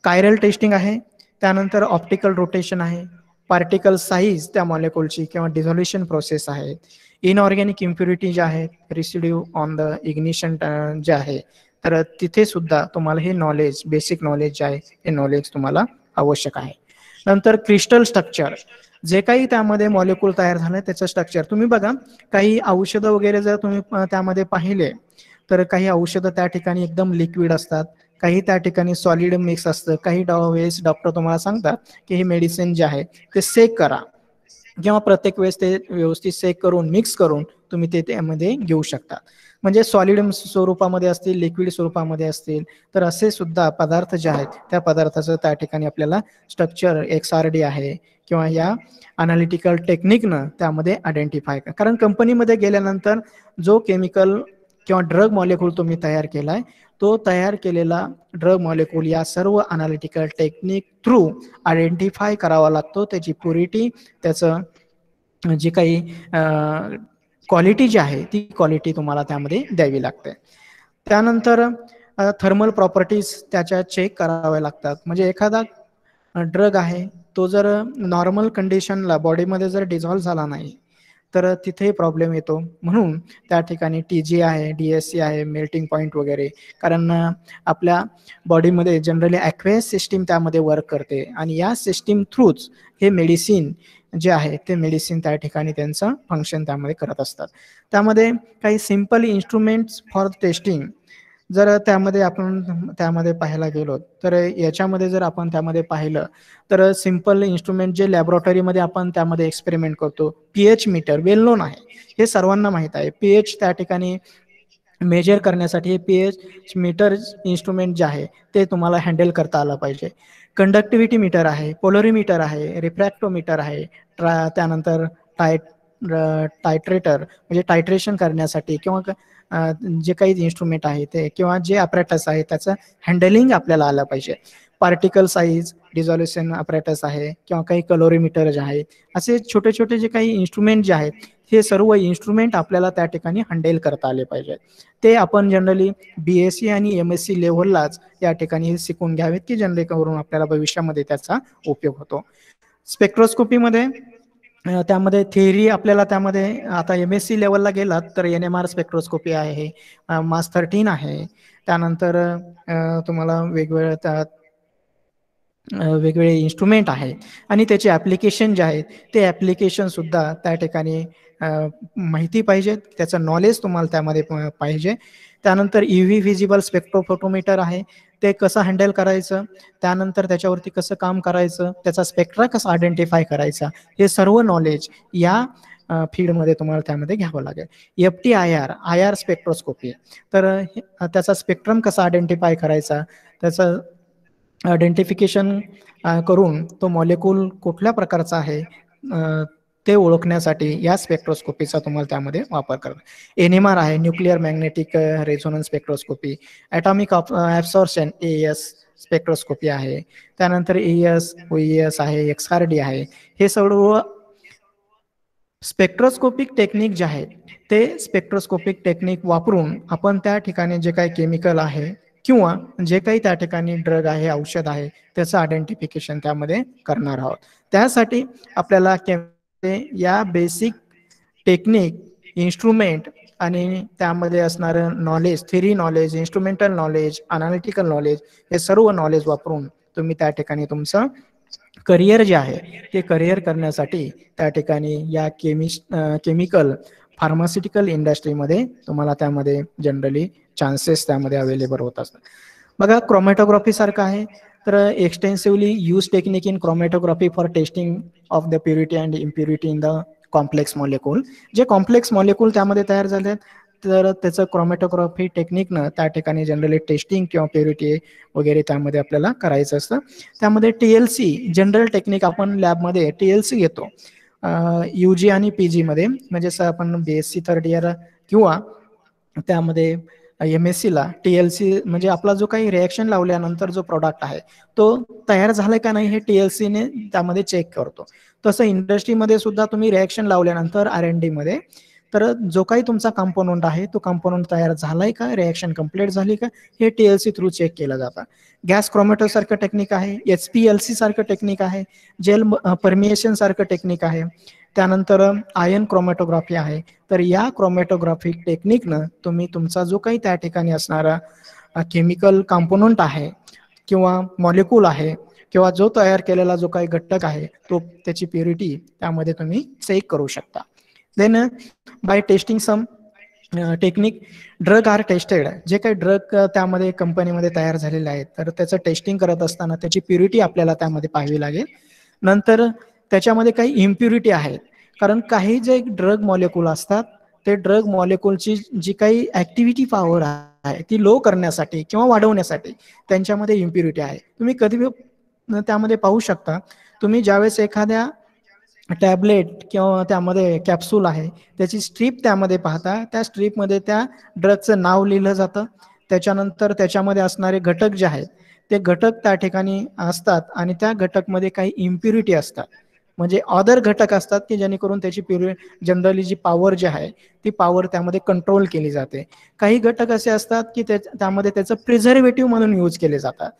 कायरल टेस्टिंग आहे, त्यानंतर ऑप्टिकल रोटेशन आहे, पार्टिकल साईज त्या मॉलिक्युलची किंवा डिझोल्युशन प्रोसेस आहे, इनऑर्गॅनिक इम्प्युरिटी जे आहेत, रेसिड्यू ऑन द इग्निशन जे आहे तर तिथे सुद्धा तुम्हाला हे नॉलेज बेसिक नॉलेज जे आहे हे नॉलेज तुम्हाला आवश्यक आहे. नंतर क्रिस्टल स्ट्रक्चर, जे काही त्यामध्ये मॉलिक्यूल तयार झालं त्याचं स्ट्रक्चर तुम्ही बघा, काही औषधं वगैरे जर तुम्ही त्यामध्ये पाहिले तर काही औषधं त्या ठिकाणी एकदम लिक्विड असतात, काही त्या ठिकाणी सॉलिड मिक्स असतं, काही वेळेस डॉक्टर तुम्हाला सांगतात की हे मेडिसिन जे आहे ते सेक करा किंवा प्रत्येक वेळेस ते व्यवस्थित सेक करून मिक्स करून तुम्ही ते त्यामध्ये घेऊ शकता. म्हणजे सॉलिड स्वरूपामध्ये असतील, लिक्विड स्वरूपामध्ये असतील तर असे सुद्धा पदार्थ जे आहेत त्या पदार्थाचं त्या ठिकाणी आपल्याला स्ट्रक्चर XRD आहे किंवा या अनालिटिकल टेक्निकनं त्यामध्ये आयडेंटिफाय करा. कारण कंपनीमध्ये गेल्यानंतर जो केमिकल किंवा ड्रग मॉलिक्यूल तुम्ही तयार केलाय तो तयार केलेला ड्रग मॉलिक्यूल या सर्व अनालिटिकल टेक्निक थ्रू आयडेंटिफाय करावा लागतो, त्याची प्युरिटी, त्याचं जी काही क्वालिटी जी आहे ती क्वालिटी तुम्हाला त्यामध्ये द्यावी लागते. त्यानंतर थर्मल प्रॉपर्टीज त्याच्या चेक कराव्या लागतात. म्हणजे एखादा ड्रग आहे तो जर नॉर्मल कंडिशनला बॉडीमध्ये जर डिझॉल्व्ह झाला नाही तर तिथे प्रॉब्लेम येतो. म्हणून त्या ठिकाणी TG आहे, DSC आहे, मेल्टिंग पॉईंट वगैरे, कारण आपल्या बॉडीमध्ये जनरली ॲक्वेस सिस्टीम त्यामध्ये वर्क करते आणि या सिस्टीम थ्रूच हे मेडिसिन जे आहे ते मेडिसिन त्या ठिकाणी त्यांचं फंक्शन त्यामध्ये करत असतात. त्यामध्ये काही सिम्पल इन्स्ट्रुमेंट्स फॉर टेस्टिंग जर त्यामध्ये आपण त्यामध्ये पाहायला गेलो तर याच्यामध्ये जर आपण त्यामध्ये पाहिलं तर सिम्पल इन्स्ट्रुमेंट जे लॅबोरेटरीमध्ये आपण त्यामध्ये एक्सपेरिमेंट करतो, pH मीटर वेल नोन आहे, हे सर्वांना माहीत आहे. pH त्या ठिकाणी मेजर करण्यासाठी pH मीटर इन्स्ट्रुमेंट जे आहे ते तुम्हाला हँडल करता आलं पाहिजे. कंडक्टिव्हिटी मीटर आहे, पोलरीमीटर आहे, रिफ्रॅक्टोमीटर आहे, त्यानंतर टायट्रेटर म्हणजे टायट्रेशन करण्यासाठी किंवा जे काही इन्स्ट्रुमेंट आहे ते किंवा जे अपॅरेटस आहे त्याचं हँडलिंग आपल्याला आलं पाहिजे. पार्टिकल साईज डिझॉल्युशन अपॅरेटस आहे किंवा काही कलोरीमीटर जे आहे, असे छोटे छोटे जे काही इन्स्ट्रुमेंट जे आहेत हे सर्व इन्स्ट्रुमेंट आपल्याला त्या ठिकाणी हँडल करता आले पाहिजे. ते आपण जनरली BSc आणि MSc लेव्हललाच या ठिकाणी हे शिकून घ्यावेत की जेणेकरून आपल्याला भविष्यामध्ये त्याचा उपयोग होतो. स्पेक्ट्रोस्कोपीमध्ये त्यामध्ये थिअरी आपल्याला त्यामध्ये आता MSc लेवलला गेलात तर NMR स्पेक्ट्रोस्कोपी आहे, मास 13 आहे, त्यानंतर तुम्हाला वेगवेगळे इन्स्ट्रुमेंट आहेत आणि त्याचे ॲप्लिकेशन जे आहेत ते ॲप्लिकेशन सुद्धा त्या ठिकाणी माहिती पाहिजे, त्याचं नॉलेज तुम्हाला त्यामध्ये पाहिजे. त्यानंतर UV व्हिजिबल स्पेक्ट्रोफोटोमीटर आहे, ते कसं हँडल करायचं, त्यानंतर त्याच्यावरती कसं काम करायचं, त्याचा स्पेक्ट्रा कसा आयडेंटिफाय करायचा, हे सर्व नॉलेज या फील्डमध्ये तुम्हाला त्यामध्ये घ्यावं लागेल. IR स्पेक्ट्रोस्कोपी, तर त्याचा स्पेक्ट्रम कसा आयडेंटिफाय करायचा, त्याचं आयडेंटिफिकेशन करून तो मॉलिक्यूल कुठल्या प्रकारचा आहे ते ओळखण्यासाठी या स्पेक्ट्रोस्कोपीचा तुम्हाला त्यामध्ये वापर करा. NMR आहे, nuclear magnetic resonance spectroscopy, atomic absorption AES spectroscopy आहे, त्यानंतर AES OES आहे, XRD आहे. हे सर्व स्पेक्ट्रोस्कोपिक टेक्निक जे आहे ते स्पेक्ट्रोस्कोपिक टेक्निक वापरून आपण त्या ठिकाणी जे काही केमिकल आहे किंवा जे काही त्या ठिकाणी ड्रग आहे, औषध आहे, त्याचं आयडेंटिफिकेशन त्यामध्ये करणार आहोत. त्यासाठी आपल्याला या बेसिक टेक्निक, इन्स्ट्रुमेंट आणि त्यामध्ये असणारं knowledge, theory knowledge, instrumental knowledge, analytical knowledge, हे सर्व नॉलेज वापरून तुम्ही त्या ठिकाणी तुमचं करिअर जे आहे ते करिअर करण्यासाठी त्या ठिकाणी या केमिकल फार्मास्युटिकल इंडस्ट्रीमध्ये तुम्हाला त्यामध्ये जनरली चान्सेस त्यामध्ये अवेलेबल होत असतात. बघा, क्रोमॅटोग्राफी सारखं आहे, तर extensively use technique in chromatography for testing of the purity and impurity in the complex molecule. जे कॉम्प्लेक्स मॉलिक्यूल त्यामध्ये तयार झाले तर त्याचं क्रोमॅटोग्राफी टेक्निकनं त्या ठिकाणी जनरली टेस्टिंग किंवा प्युरिटी वगैरे त्यामध्ये आपल्याला करायचं असतं. त्यामध्ये TLC जनरल टेक्निक आपण लॅबमध्ये TLC घेतो UG आणि PG मध्ये, म्हणजे आपण BSc थर्ड इयर किंवा त्यामध्ये MSc ला TLC म्हणजे आपला जो काही रिॲक्शन लावल्यानंतर जो प्रॉडक्ट आहे तो तयार झालाय का नाही हे TLC ने त्यामध्ये चेक करतो. तसं इंडस्ट्रीमध्ये सुद्धा तुम्ही रिॲक्शन लावल्यानंतर R&D मध्ये तर जो काही तुमचा कंपोनंट आहे तो कंपोनंट तयार झालाय का, रिॲक्शन कंप्लीट झाली का, हे TLC थ्रू चेक केलं जातं. गॅस क्रोमॅटो सारखं टेक्निक आहे, HPLC सारखं टेक्निक आहे, जेल परमिएशन सारखं टेक्निक आहे, त्यानंतर आयन क्रोमॅटोग्राफी आहे. तर या क्रोमॅटोग्राफी टेक्निकनं तुम्ही तुमचा जो काही त्या ठिकाणी असणारा केमिकल कंपोनंट आहे किंवा मॉलिक्यूल आहे किंवा जो तयार केलेला जो काही घटक आहे तो त्याची प्युरिटी त्यामध्ये तुम्ही चेक करू शकता. देन बाय टेस्टिंग सम टेक्निक ड्रग आर टेस्टेड, जे काही ड्रग त्यामध्ये कंपनीमध्ये तयार झालेले आहेत तर त्याचं टेस्टिंग करत असताना त्याची प्युरिटी आपल्याला त्यामध्ये पाहावी लागेल. नंतर त्याच्यामध्ये काही इम्प्युरिटी आहेत, कारण काही जे ड्रग मॉलिक्यूल असतात ते ड्रग मॉलिक्यूलची जी काही ऍक्टिव्हिटी पॉवर आहे ती लो करण्यासाठी किंवा वाढवण्यासाठी त्यांच्यामध्ये इम्प्युरिटी आहे. तुम्ही कधी त्यामध्ये पाहू शकता, तुम्ही ज्यावेळेस एखाद्या टॅबलेट किंवा त्यामध्ये कॅप्सूल आहे त्याची स्ट्रीप त्यामध्ये पाहता, त्या स्ट्रीपमध्ये त्या ड्रगचं नाव लिहिलं जातं, त्याच्यानंतर त्याच्यामध्ये असणारे घटक जे आहेत ते घटक त्या ठिकाणी असतात आणि त्या घटकमध्ये काही इम्प्युरिटी असतात, म्हणजे अदर घटक असतात की जेणेकरून त्याची जनरली जी पॉवर जी आहे ती पॉवर त्यामध्ये कंट्रोल केली जाते. काही घटक असे असतात की त्यामध्ये त्याचं प्रिझर्वेटिव्ह म्हणून यूज केले जातात.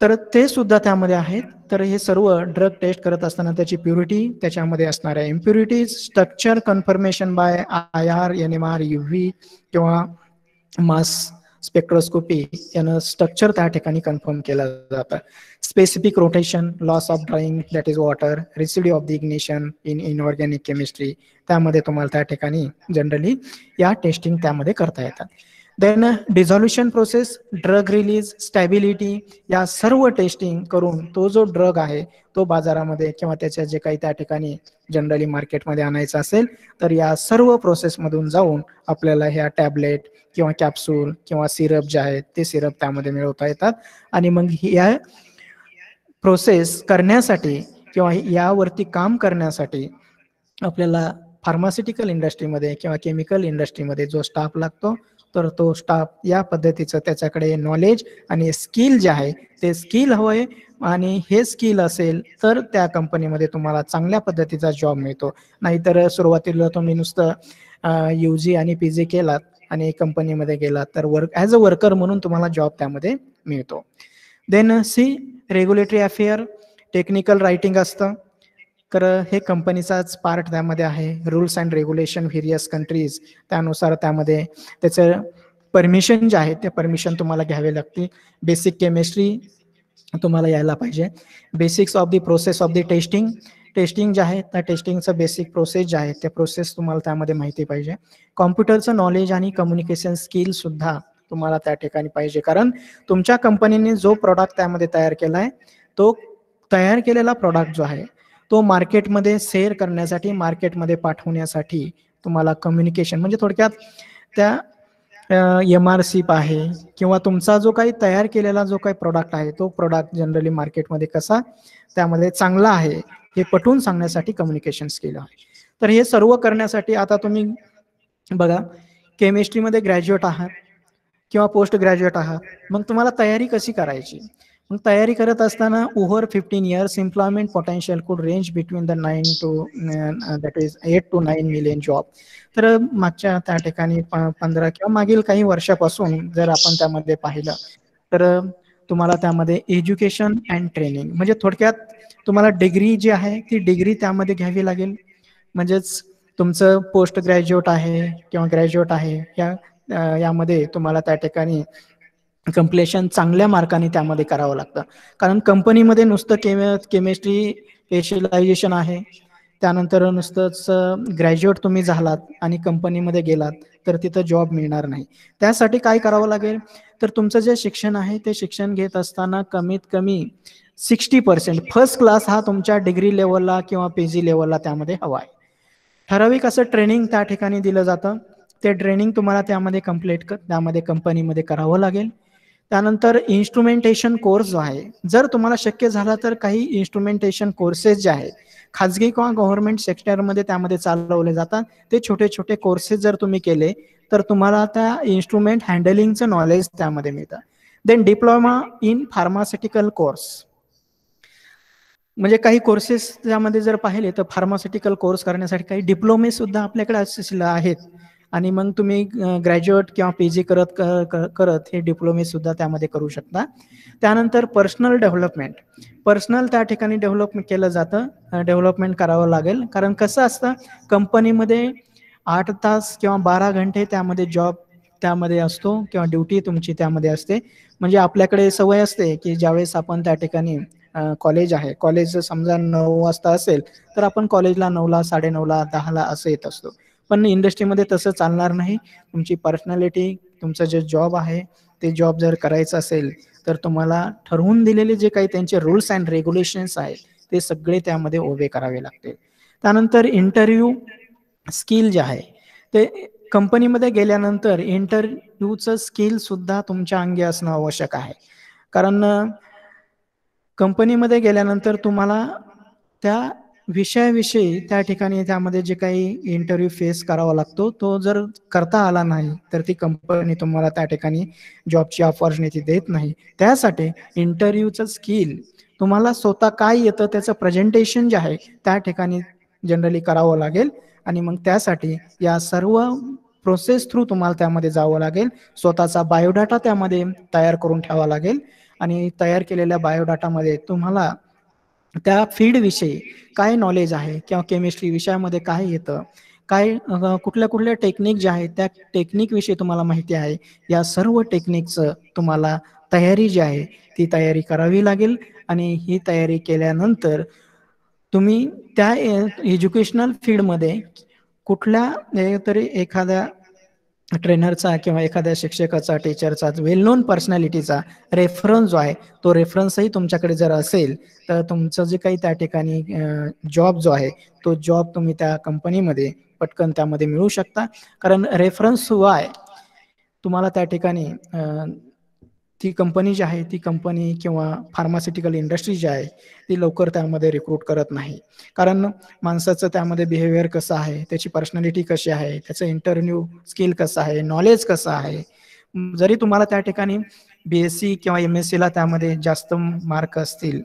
तर ते सुद्धा त्यामध्ये आहेत. तर हे सर्व ड्रग टेस्ट करत असताना त्याची प्युरिटी, त्याच्यामध्ये असणाऱ्या impurities, structure confirmation by IR, NMR, UV किंवा मास स्पेक्ट्रोस्कोपी यानं स्ट्रक्चर त्या ठिकाणी कन्फर्म केलं जातं. Specific rotation, loss of drawing that is water, residue of the ignition in inorganic chemistry, त्यामध्ये तुम्हाला त्या ठिकाणी जनरली या टेस्टिंग त्यामध्ये करता येतात. Then dissolution process, drug release, stability, या सर्व टेस्टिंग करून तो जो ड्रग आहे तो बाजारामध्ये किंवा त्याच्या जे काही त्या ठिकाणी जनरली मार्केटमध्ये आणायचं असेल तर या सर्व प्रोसेसमधून जाऊन आपल्याला ह्या टॅबलेट किंवा कॅप्सूल किंवा सिरप जे आहेत ते सिरप त्यामध्ये मिळवता येतात. आणि मग या प्रोसेस करण्यासाठी किंवा यावरती काम करण्यासाठी आपल्याला फार्मास्युटिकल इंडस्ट्रीमध्ये किंवा केमिकल इंडस्ट्रीमध्ये जो स्टाफ लागतो तर तो स्टाफ या पद्धतीचं त्याच्याकडे नॉलेज आणि स्किल जे आहे ते स्किल हवंय. आणि हे स्किल असेल तर त्या कंपनीमध्ये तुम्हाला चांगल्या पद्धतीचा जॉब मिळतो. नाहीतर सुरुवातीला तुम्ही नुसतं UG आणि PG केलात आणि कंपनीमध्ये गेलात तर ॲज अ वर्कर म्हणून तुम्हाला जॉब त्यामध्ये मिळतो. Then see regulatory affair, technical writing असतं. तर हे कंपनीचाच पार्ट त्यामध्ये आहे. Rules and regulation various countries, त्यानुसार त्यामध्ये त्याचं परमिशन जे आहे ते परमिशन तुम्हाला घ्यावे लागतील. बेसिक केमिस्ट्री तुम्हाला यायला पाहिजे. Basics of the process of the testing, testing जे आहे त्या टेस्टिंगचं बेसिक प्रोसेस जे आहे ते प्रोसेस तुम्हाला त्यामध्ये माहिती पाहिजे. कॉम्प्युटरचं नॉलेज आणि कम्युनिकेशन स्किल सुद्धा तुम्हाला त्या ठिकाणी पाहिजे. कारण तुमच्या कंपनीने जो प्रॉडक्ट त्यामध्ये तयार केला आहे तो तयार केलेला प्रॉडक्ट जो आहे तो मार्केटमध्ये सेल करण्यासाठी, मार्केटमध्ये पाठवण्यासाठी तुम्हाला कम्युनिकेशन म्हणजे थोडक्यात त्या MRC आहे किंवा तुमचा जो काही तयार केलेला जो काही प्रोडक्ट आहे तो प्रोडक्ट जनरली मार्केटमध्ये कसा त्यामध्ये चांगला आहे हे पटवून सांगण्यासाठी कम्युनिकेशन स्किल आहे. तर हे सर्व करण्यासाठी आता तुम्ही बघा केमिस्ट्रीमध्ये ग्रॅज्युएट आहात किंवा पोस्ट ग्रॅज्युएट आहात, मग तुम्हाला तयारी कशी करायची. मग तयारी करत असताना ओव्हर 15 years एम्प्लॉयमेंट पोटेन्शियल कुड range between the 8 to 9 million job. तर मागच्या त्या ठिकाणी 15 किंवा मागील काही वर्षापासून जर आपण त्यामध्ये पाहिलं तर तुम्हाला त्यामध्ये एज्युकेशन अँड ट्रेनिंग म्हणजे थोडक्यात तुम्हाला डिग्री जी आहे ती डिग्री त्यामध्ये घ्यावी लागेल. म्हणजेच तुमचं पोस्ट ग्रॅज्युएट आहे किंवा ग्रॅज्युएट आहे यामध्ये तुम्हाला त्या ठिकाणी कम्प्लिशन चांगल्या मार्काने त्यामध्ये करावं लागतं. कारण कंपनीमध्ये नुसतं केमिस्ट्री स्पेशलायझेशन आहे, त्यानंतर नुसतंच ग्रॅज्युएट तुम्ही झालात आणि कंपनीमध्ये गेलात तर तिथं जॉब मिळणार नाही. त्यासाठी काय करावं लागेल तर तुमचं जे शिक्षण आहे ते शिक्षण घेत असताना कमीत कमी 60% फर्स्ट क्लास हा तुमच्या डिग्री लेवलला किंवा PG लेवलला त्यामध्ये हवा आहे. ठराविक असं ट्रेनिंग त्या ठिकाणी दिलं जातं. ते ट्रेनिंग तुम्हाला त्यामध्ये त्यामध्ये कंपनीमध्ये करावं लागेल. त्यानंतर इन्स्ट्रुमेंटेशन कोर्स जो आहे जर तुम्हाला शक्य झाला तर काही इन्स्ट्रुमेंटेशन कोर्सेस जे आहेत खाजगी किंवा गव्हर्नमेंट सेक्टरमध्ये त्यामध्ये चालवले जातात. ते छोटे छोटे कोर्सेस जर तुम्ही केले तर तुम्हाला त्या इन्स्ट्रुमेंट हँडलिंगचं नॉलेज त्यामध्ये मिळतं. Then diploma in pharmaceutical course म्हणजे काही कोर्सेस त्यामध्ये जर पाहिले तर फार्मास्युटिकल कोर्स करण्यासाठी काही डिप्लोमे सुद्धा आपल्याकडे असलेले आहेत. आणि मग तुम्ही ग्रॅज्युएट किंवा PG करत हे डिप्लोमे सुद्धा त्यामध्ये करू शकता. त्यानंतर पर्सनल त्या ठिकाणी डेव्हलपमेंट केलं जातं. डेव्हलपमेंट करावं लागेल. कारण कसं असतं कंपनीमध्ये 8 तास किंवा 12 घंटे त्यामध्ये जॉब त्यामध्ये असतो किंवा ड्युटी तुमची त्यामध्ये असते. म्हणजे आपल्याकडे सवय असते की ज्यावेळेस आपण त्या ठिकाणी कॉलेज आहे, कॉलेज समजा 9 वाजता असेल तर आपण कॉलेजला 9ला, 9:30ला, 10ला असं येत असतो. पण इंडस्ट्रीमध्ये तसं चालणार नाही. तुमची पर्सनॅलिटी, तुमचं जे जॉब आहे ते जॉब जर करायचं असेल तर तुम्हाला ठरवून दिलेले जे काही त्यांचे रूल्स अँड रेग्युलेशन्स आहेत ते सगळे त्यामध्ये उभे करावे लागतील. त्यानंतर इंटरव्ह्यू स्किल जे आहे ते कंपनीमध्ये गेल्यानंतर इंटरव्ह्यूचं स्किल सुद्धा तुमच्या अंगी असणं आवश्यक आहे. कारण कंपनीमध्ये गेल्यानंतर तुम्हाला त्या विषयाविषयी त्या ठिकाणी त्यामध्ये जे काही इंटरव्ह्यू फेस करावा लागतो तो जर करता आला नाही तर ती कंपनी तुम्हाला त्या ठिकाणी जॉबची ऑपॉर्च्युनिटी देत नाही. त्यासाठी इंटरव्ह्यूचं स्किल तुम्हाला स्वतः काय येतं त्याचं प्रेझेंटेशन जे आहे त्या ठिकाणी जनरली करावं लागेल. आणि मग त्यासाठी या सर्व प्रोसेस थ्रू तुम्हाला त्यामध्ये जावं लागेल. स्वतःचा बायोडाटा त्यामध्ये तयार करून ठेवावा लागेल. आणि तयार केलेल्या बायोडाटामध्ये तुम्हाला त्या फीडविषयी काय नॉलेज आहे किंवा केमिस्ट्री विषयामध्ये काय येतं, काय कुठल्या कुठल्या टेक्निक ज्या आहेत त्या टेक्निकविषयी तुम्हाला माहिती आहे. या सर्व टेक्निकचं तुम्हाला तयारी जी आहे ती तयारी करावी लागेल. आणि ही तयारी केल्यानंतर तुम्ही त्या एज्युकेशनल फील्डमध्ये कुठल्या तरी एखाद्या ट्रेनरचा किंवा एखाद्या शिक्षकाचा, टीचरचा, वेल नोन पर्सनॅलिटीचा रेफरन्स जो आहे तो रेफरन्सही तुमच्याकडे जर असेल तर तुमचं जे काही त्या ठिकाणी जॉब जो आहे तो जॉब तुम्ही त्या कंपनीमध्ये पटकन त्यामध्ये मिळू शकता. कारण रेफरन्स शिवाय तुम्हाला त्या ठिकाणी ती कंपनी जी आहे ती कंपनी किंवा फार्मास्युटिकल इंडस्ट्री जी आहे ती लवकर त्यामध्ये रिक्रूट करत नाही. कारण माणसाचं त्यामध्ये बिहेवियर कसं आहे, त्याची पर्सनॅलिटी कशी आहे, त्याचं इंटरव्ह्यू स्किल कसं आहे, नॉलेज कसं आहे. जरी तुम्हाला त्या ठिकाणी BSc किंवा MSc ला त्यामध्ये जास्त मार्क असतील,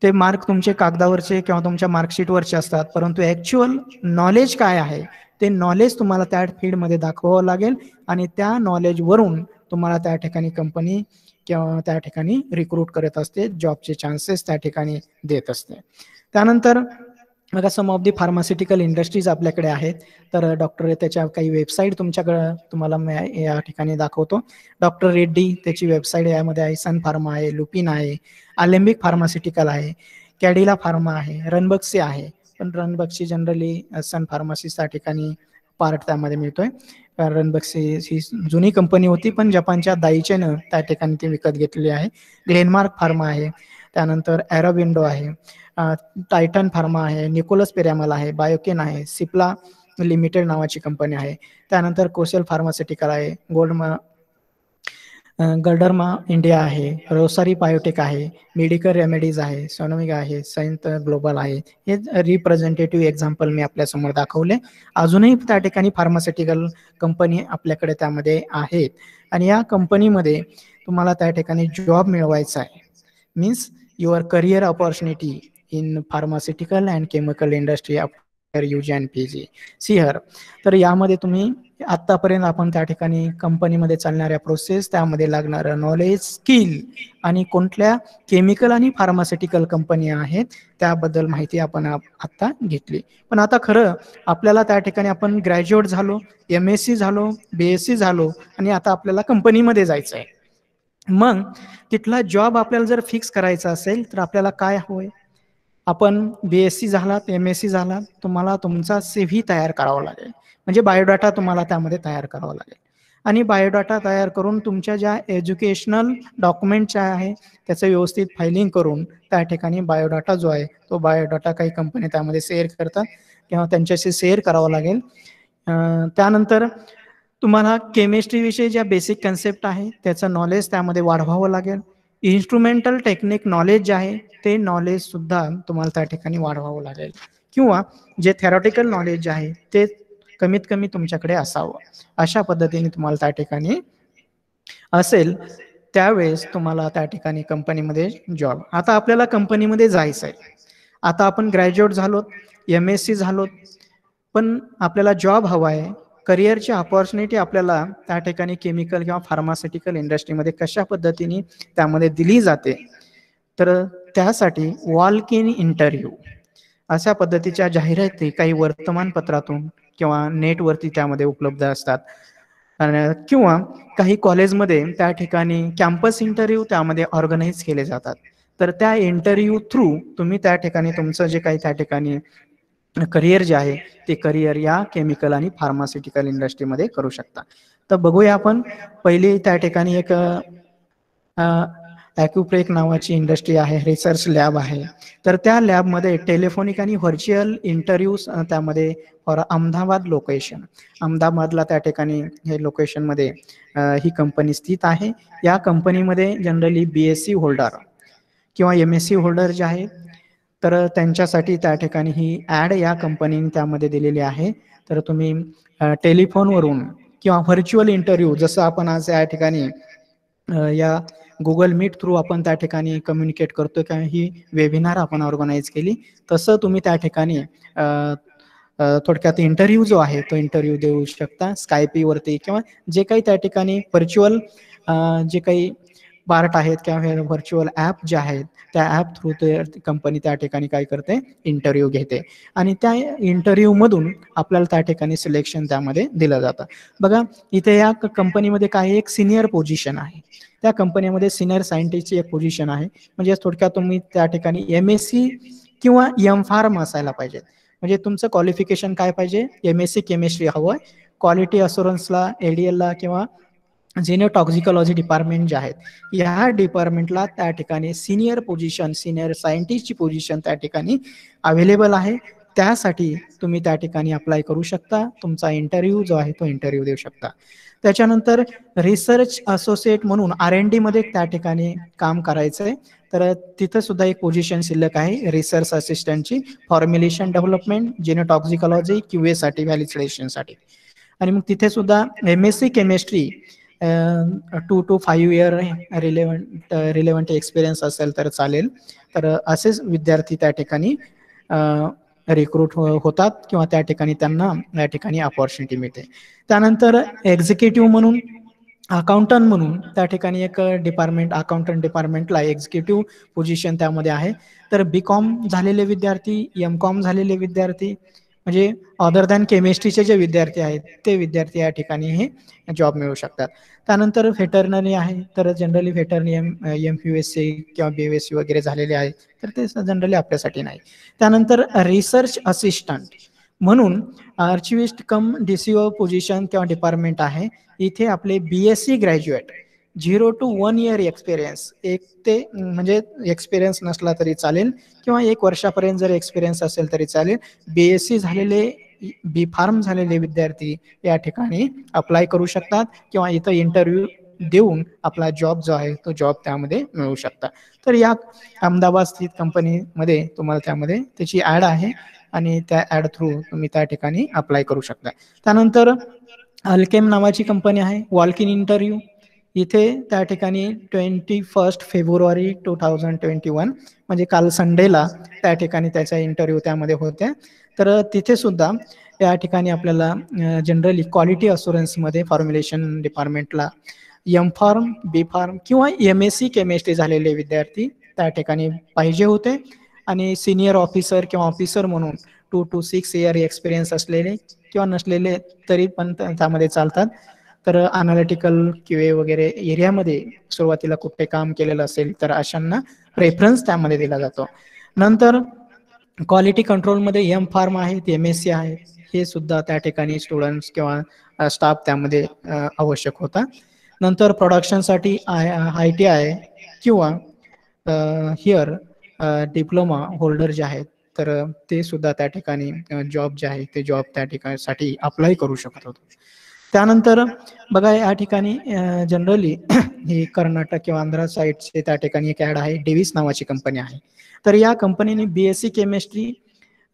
ते मार्क तुमचे कागदावरचे किंवा तुमच्या मार्कशीटवरचे असतात, परंतु ॲक्च्युअल नॉलेज काय आहे ते नॉलेज तुम्हाला त्या फील्डमध्ये दाखवावं लागेल. आणि त्या नॉलेजवरून तुम्हाला त्या ठिकाणी कंपनी किंवा त्या ठिकाणी रिक्रूट करत असते, जॉबचे चान्सेस त्या ठिकाणी देत असते. त्यानंतर बघा सम ऑफ दी फार्मास्युटिकल इंडस्ट्रीज आपल्याकडे आहेत. तर डॉक्टर त्याच्या काही वेबसाईट तुमच्याकडे तुम्हाला या ठिकाणी दाखवतो. डॉक्टर रेड्डी त्याची वेबसाईट यामध्ये आहे, सन फार्मा आहे, लुपिन आहे, अलेम्बिक फार्मास्युटिकल आहे, कॅडिला फार्मा आहे, रणबक्सी आहे. पण रणबक्सी जनरली सन फार्मासी त्या ठिकाणी पार्ट त्यामध्ये मिळतोय. रणबक्सी ही जुनी कंपनी होती पण जपानच्या दाईचेनं त्या ठिकाणी ती विकत घेतलेली आहे. ग्लेनमार्क फार्मा आहे, त्यानंतर ॲरोविंडो आहे, टायटन फार्मा आहे, निकोलस पेरॅमल आहे, बायोकेन आहे, सिप्ला लिमिटेड नावाची कंपनी आहे. त्यानंतर कोसेल फार्मास्युटिकल आहे, गर्डरमा इंडिया आहे, रोसारी बायोटेक आहे, मेडिकल रेमेडीज आहे, सोनोमिग आहे, संत ग्लोबल आहे. हे रिप्रेझेंटेटिव्ह एक्झाम्पल मी आपल्यासमोर दाखवले. अजूनही त्या ठिकाणी फार्मास्युटिकल कंपनी आपल्याकडे त्यामध्ये आहेत. आणि या कंपनीमध्ये तुम्हाला त्या ठिकाणी जॉब मिळवायचा आहे. Means your career opportunity in pharmaceutical and chemical industry after UG and PG see here. तर यामध्ये तुम्ही आतापर्यंत आपण त्या ठिकाणी कंपनीमध्ये चालणाऱ्या प्रोसेस, त्यामध्ये लागणारं नॉलेज, स्किल आणि कोणत्या केमिकल आणि फार्मास्युटिकल कंपनी आहेत त्याबद्दल माहिती आपण आता घेतली. पण आता खरं आपल्याला त्या ठिकाणी आपण ग्रॅज्युएट झालो, MSc झालो, BSc झालो आणि आता आपल्याला कंपनीमध्ये जायचं आहे. मग तिथला जॉब आपल्याला जर फिक्स करायचा असेल तर आपल्याला काय हवंय? आपण BSc झालात, MSc झालात, तुम्हाला तुमचा CV तयार करावा लागेल. म्हणजे बायोडाटा तुम्हाला त्यामध्ये तयार करावा लागेल. आणि बायोडाटा तयार करून तुमच्या ज्या एज्युकेशनल डॉक्युमेंटच्या आहे त्याचं व्यवस्थित फायलिंग करून त्या ठिकाणी बायोडाटा जो आहे तो बायोडाटा काही कंपनी त्यामध्ये शेअर करतात किंवा त्यांच्याशी शेअर करावा लागेल. त्यानंतर तुम्हाला केमिस्ट्रीविषयी ज्या बेसिक कन्सेप्ट आहे त्याचं नॉलेज त्यामध्ये वाढवावं लागेल. इन्स्ट्रुमेंटल टेक्निक नॉलेज जे आहे ते नॉलेज सुद्धा तुम्हाला त्या ठिकाणी वाढवावं लागेल. किंवा जे थेरॉटिकल नॉलेज जे आहे ते कमीत कमी तुमच्याकडे असावं. अशा पद्धतीने तुम्हाला त्या ठिकाणी असेल त्यावेळेस तुम्हाला त्या ठिकाणी कंपनीमध्ये जॉब. आता आपल्याला कंपनीमध्ये जायचं आहे. आता आपण ग्रॅज्युएट झालोत, MSc झालोत, पण आपल्याला जॉब हवा आहे. करिअरची अपॉर्च्युनिटी आपल्याला त्या ठिकाणी केमिकल किंवा फार्मास्युटिकल इंडस्ट्रीमध्ये कशा पद्धतीने त्यामध्ये दिली जाते. तर त्यासाठी वॉक इन इंटरव्ह्यू अशा पद्धतीच्या जाहिराती काही वर्तमानपत्रातून किंवा नेटवरती त्यामध्ये उपलब्ध असतात. किंवा काही कॉलेजमध्ये त्या ठिकाणी कॅम्पस इंटरव्ह्यू त्यामध्ये ऑर्गनाईज केले जातात. तर त्या इंटरव्ह्यू थ्रू तुम्ही त्या ठिकाणी तुमचं जे काही त्या ठिकाणी करिअर जे आहे ते करिअर या केमिकल आणि फार्मास्युटिकल इंडस्ट्रीमध्ये करू शकता. तर बघूया आपण पहिली त्या ठिकाणी एक ॲक्युप्रेक नावाची इंडस्ट्री आहे, रिसर्च लॅब आहे. तर त्या लॅबमध्ये टेलिफोनिक आणि व्हर्च्युअल इंटरव्ह्यूज त्यामध्ये फॉर अहमदाबाद लोकेशन, अहमदाबादला त्या ठिकाणी हे लोकेशनमध्ये ही कंपनी स्थित आहे. या कंपनीमध्ये जनरली BSc होल्डर किंवा MSc होल्डर जे आहे तर त्यांच्यासाठी त्या ठिकाणी ही ॲड या कंपनीने त्यामध्ये दिलेली आहे. तर तुम्ही टेलिफोनवरून किंवा व्हर्च्युअल इंटरव्ह्यू जसं आपण आज या ठिकाणी या गुगल मीट थ्रू आपण त्या ठिकाणी कम्युनिकेट करतो किंवा ही वेबिनार आपण ऑर्गनाईज केली, तसं तुम्ही त्या ठिकाणी थोडक्यात इंटरव्ह्यू जो आहे तो इंटरव्ह्यू देऊ शकता स्कायपीवरती किंवा जे काही त्या ठिकाणी व्हर्च्युअल जे काही बार्ट आहेत किंवा व्हर्च्युअल ॲप जे आहेत त्या ॲप थ्रू ते कंपनी त्या ठिकाणी काय करते, इंटरव्ह्यू घेते आणि त्या इंटरव्ह्यूमधून आपल्याला त्या ठिकाणी सिलेक्शन त्यामध्ये दिलं जातं. बघा इथे या कंपनीमध्ये काय एक सिनियर पोझिशन आहे, त्या कंपनीमध्ये सिनियर सायंटिस्टची एक पोझिशन आहे. म्हणजे थोडक्यात तुम्ही त्या ठिकाणी MSc किंवा M.Pharm असायला पाहिजे. म्हणजे तुमचं क्वालिफिकेशन काय पाहिजे, MSc केमिस्ट्री हवं, क्वालिटी अशुरन्सला ADLला किंवा झेनोटॉक्झिकॉलॉजी डिपार्टमेंट जे आहेत या डिपार्टमेंटला त्या ठिकाणी सिनियर पोझिशन, सिनियर सायंटिस्टची पोझिशन त्या ठिकाणी अवेलेबल आहे. त्यासाठी तुम्ही त्या ठिकाणी अप्लाय करू शकता. तुमचा इंटरव्ह्यू जो आहे तो इंटरव्ह्यू देऊ शकता. त्याच्यानंतर रिसर्च असोसिएट म्हणून R&D मध्ये त्या ठिकाणी काम करायचं आहे. तर तिथं सुद्धा एक पोझिशन शिल्लक आहे रिसर्च असिस्टंटची, फॉर्म्युलेशन डेव्हलपमेंट, जेनोटॉक्झिकॉलॉजी, QA साठी, व्हॅलिडेशनसाठी. आणि मग तिथे सुद्धा MSc chemistry 2 to 5 year relevant experience असेल तर चालेल. तर असेच विद्यार्थी त्या ठिकाणी रिक्रूट होतात किंवा त्या ठिकाणी त्यांना या ठिकाणी अपॉर्च्युनिटी मिळते. त्यानंतर एक्झिक्युटिव्ह म्हणून, अकाउंटंट म्हणून त्या ठिकाणी एक डिपार्टमेंट, अकाउंटंट डिपार्टमेंटला एक्झिक्युटिव्ह पोझिशन त्यामध्ये आहे. तर BCom झालेले विद्यार्थी, MCom झालेले विद्यार्थी म्हणजे अदर दॅन केमिस्ट्रीचे जे विद्यार्थी आहेत ते विद्यार्थी या ठिकाणी हे जॉब मिळू शकतात. त्यानंतर व्हेटरनरी आहे, तर जनरली व्हेटरनरी MPSC किंवा BSc वगैरे झालेले आहेत तर ते जनरली आपल्यासाठी नाही. त्यानंतर रिसर्च असिस्टंट म्हणून आर्चिविस्ट कम DCO पोझिशन किंवा डिपार्टमेंट आहे. इथे आपले BSc graduate 0 to 1 year experience, एक ते म्हणजे एक्सपिरियन्स नसला तरी चालेल किंवा 1 वर्षापर्यंत जर एक्सपिरियन्स असेल तरी चालेल, BSc झालेले, B.Pharm झालेले विद्यार्थी या ठिकाणी अप्लाय करू शकतात किंवा इथं इंटरव्ह्यू देऊन आपला जॉब जो आहे तो जॉब त्यामध्ये मिळवू शकता. तर या अहमदाबाद स्थित कंपनीमध्ये तुम्हाला त्यामध्ये त्याची ॲड आहे आणि त्या ॲड थ्रू तुम्ही त्या ठिकाणी अप्लाय करू शकता. त्यानंतर अल्केम नावाची कंपनी आहे, वॉक इन इंटरव्ह्यू. इथे त्या ठिकाणी 21 फेब्रुवारी 2021 म्हणजे काल संडेला त्या ठिकाणी त्याचा इंटरव्ह्यू त्यामध्ये होत्या. तर तिथे सुद्धा या ठिकाणी आपल्याला जनरली क्वालिटी अशुरन्समध्ये फॉर्म्युलेशन डिपार्टमेंटला M.Pharm, B.Pharm किंवा MSc केमिस्ट्री झालेले विद्यार्थी त्या ठिकाणी पाहिजे होते आणि सिनियर ऑफिसर किंवा ऑफिसर म्हणून 2 to 6 इयर एक्सपिरियन्स असलेले किंवा नसलेले तरी पण त्यामध्ये चालतात. तर अनालिटिकल QA वगैरे एरियामध्ये सुरुवातीला कुठे काम केलेलं असेल तर अशांना प्रेफरन्स त्यामध्ये दिला जातो. नंतर क्वालिटी कंट्रोलमध्ये M.Pharm आहेत, MSc आहे, हे सुद्धा त्या ठिकाणी स्टुडंट्स किंवा स्टाफ त्यामध्ये आवश्यक होता. नंतर प्रोडक्शनसाठी ITI किंवा हिअर डिप्लोमा होल्डर जे आहेत तर ते सुद्धा त्या ठिकाणी जॉब जे आहे ते जॉब त्या ठिकाणीसाठी अप्लाय करू शकत होतो. त्यानंतर बघा या ठिकाणी जनरली ही कर्नाटक किंवा आंध्रा साईडचे त्या ठिकाणी एक ॲड आहे, डेव्हिस नावाची कंपनी आहे. तर या कंपनीने BSc केमिस्ट्री,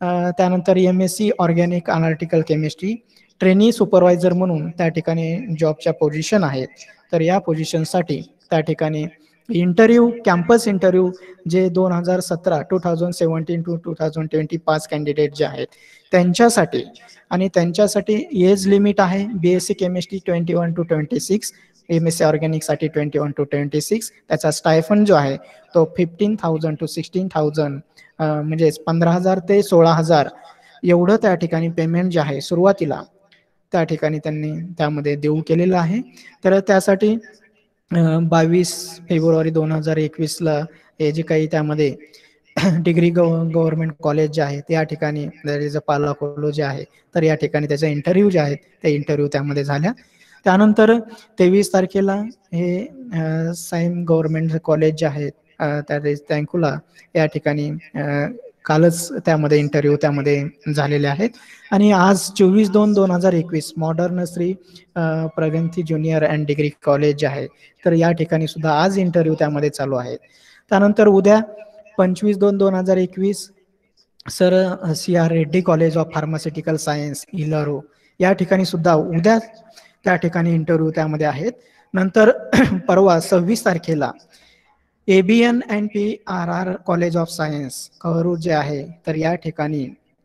त्यानंतर MSc organic analytical chemistry, trainee supervisor म्हणून त्या ठिकाणी जॉबच्या पोझिशन आहेत. तर या पोझिशनसाठी त्या ठिकाणी इंटरव्ह्यू, कॅम्पस इंटरव्ह्यू जे 2017 to 2025 कॅन्डिडेट जे आहेत त्यांच्यासाठी, आणि त्यांच्यासाठी एज लिमिट आहे BSc chemistry 21 to 26, MSc ऑर्गॅनिकसाठी 21 to 26. त्याचा स्टायफंड जो आहे तो 15,000 to 16,000 म्हणजे 15,000 ते 16,000 एवढं त्या ठिकाणी पेमेंट जे आहे सुरुवातीला त्या ठिकाणी त्यांनी त्यामध्ये देऊ केलेलं आहे. तर त्यासाठी 22 फेब्रुवारी 2021ला हे जे काही त्यामध्ये डिग्री गव्हर्नमेंट कॉलेज जे आहे त्या ठिकाणी पालाकोलो जे आहे तर या ठिकाणी त्याचा इंटरव्ह्यू जे आहेत ते इंटरव्ह्यू त्यामध्ये झाल्या. त्यानंतर 23 तारखेला हे साईम गव्हर्नमेंट कॉलेज जे आहेत त्या त्यांकुला या ठिकाणी कालच त्यामध्ये इंटरव्ह्यू त्यामध्ये झालेले आहेत. आणि आज 24/2/2021 मॉडर्न श्री प्रगती ज्युनियर अँड डिग्री कॉलेज जे आहे तर या ठिकाणी सुद्धा आज इंटरव्ह्यू त्यामध्ये चालू आहेत. त्यानंतर उद्या 25/2/2021 sir CR Reddy college of pharmaceutical science Eluru या ठिकाणी सुद्धा उद्या त्या ठिकाणी इंटरव्ह्यू त्यामध्ये आहेत. नंतर परवा 26 तारखेला ABN and PRR college of science कहरू जे आहे तर या ठिकाणी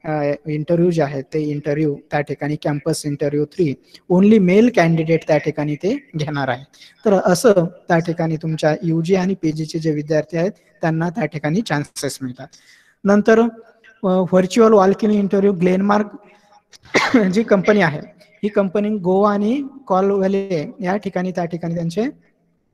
इंटरव्ह्यू जे आहेत ते इंटरव्ह्यू त्या ठिकाणी campus interview 3 only mail candidate त्या ठिकाणी ते घेणार आहे. तर असं त्या ठिकाणी तुमच्या UG आणि PGचे जे विद्यार्थी आहेत त्यांना त्या ठिकाणी चान्सेस मिळतात. नंतर virtual walk in interview Glenmark जी कंपनी आहे ही कंपनी गोवा आणि कॉलवॅले या ठिकाणी त्या ठिकाणी त्यांचे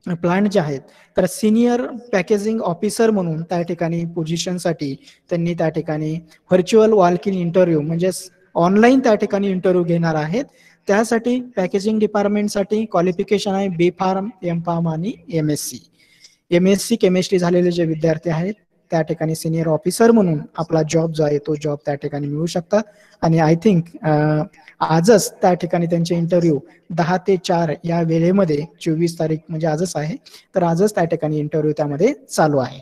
प्लांट जे आहेत तर सिनियर पॅकेजिंग ऑफिसर म्हणून त्या ठिकाणी पोझिशनसाठी त्यांनी त्या ठिकाणी व्हर्च्युअल वॉक इन इंटरव्ह्यू म्हणजे ऑनलाईन त्या ठिकाणी इंटरव्ह्यू घेणार आहेत. त्यासाठी पॅकेजिंग डिपार्टमेंटसाठी क्वालिफिकेशन आहे B.Pharm, M.Pharm आणि MSc केमिस्ट्री झालेले जे विद्यार्थी आहेत त्या ठिकाणी सिनियर ऑफिसर म्हणून आपला जॉब जो आहे तो जॉब त्या ठिकाणी मिळू शकतात. आणि आय थिंक आजच त्या ठिकाणी त्यांचे इंटरव्ह्यू 10 ते 4 या वेळेमध्ये 24 तारीख म्हणजे आजच आहे तर आजच त्या ठिकाणी इंटरव्ह्यू त्यामध्ये चालू आहे.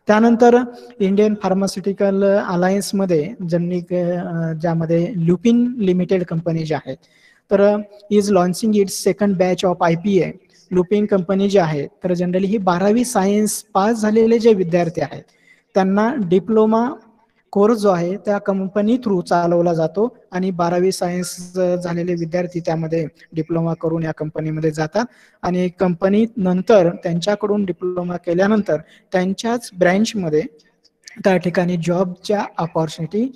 त्यानंतर इंडियन फार्मास्युटिकल अलायन्स मध्ये ज्यांनी ज्यामध्ये लुपिन लिमिटेड कंपनी जी आहे तर is launching its second batch of IPA. Lupin company जी आहे तर जनरली ही 12वी सायन्स पास झालेले जे विद्यार्थी आहेत त्यांना डिप्लोमा कोर्स जो आहे त्या कंपनी थ्रू चालवला जातो आणि 12वी सायन्स झालेले विद्यार्थी त्यामध्ये डिप्लोमा करून या कंपनीमध्ये जातात आणि कंपनी नंतर त्यांच्याकडून डिप्लोमा केल्यानंतर त्यांच्याच ब्रँचमध्ये त्या ठिकाणी जॉबच्या अपॉर्च्युनिटी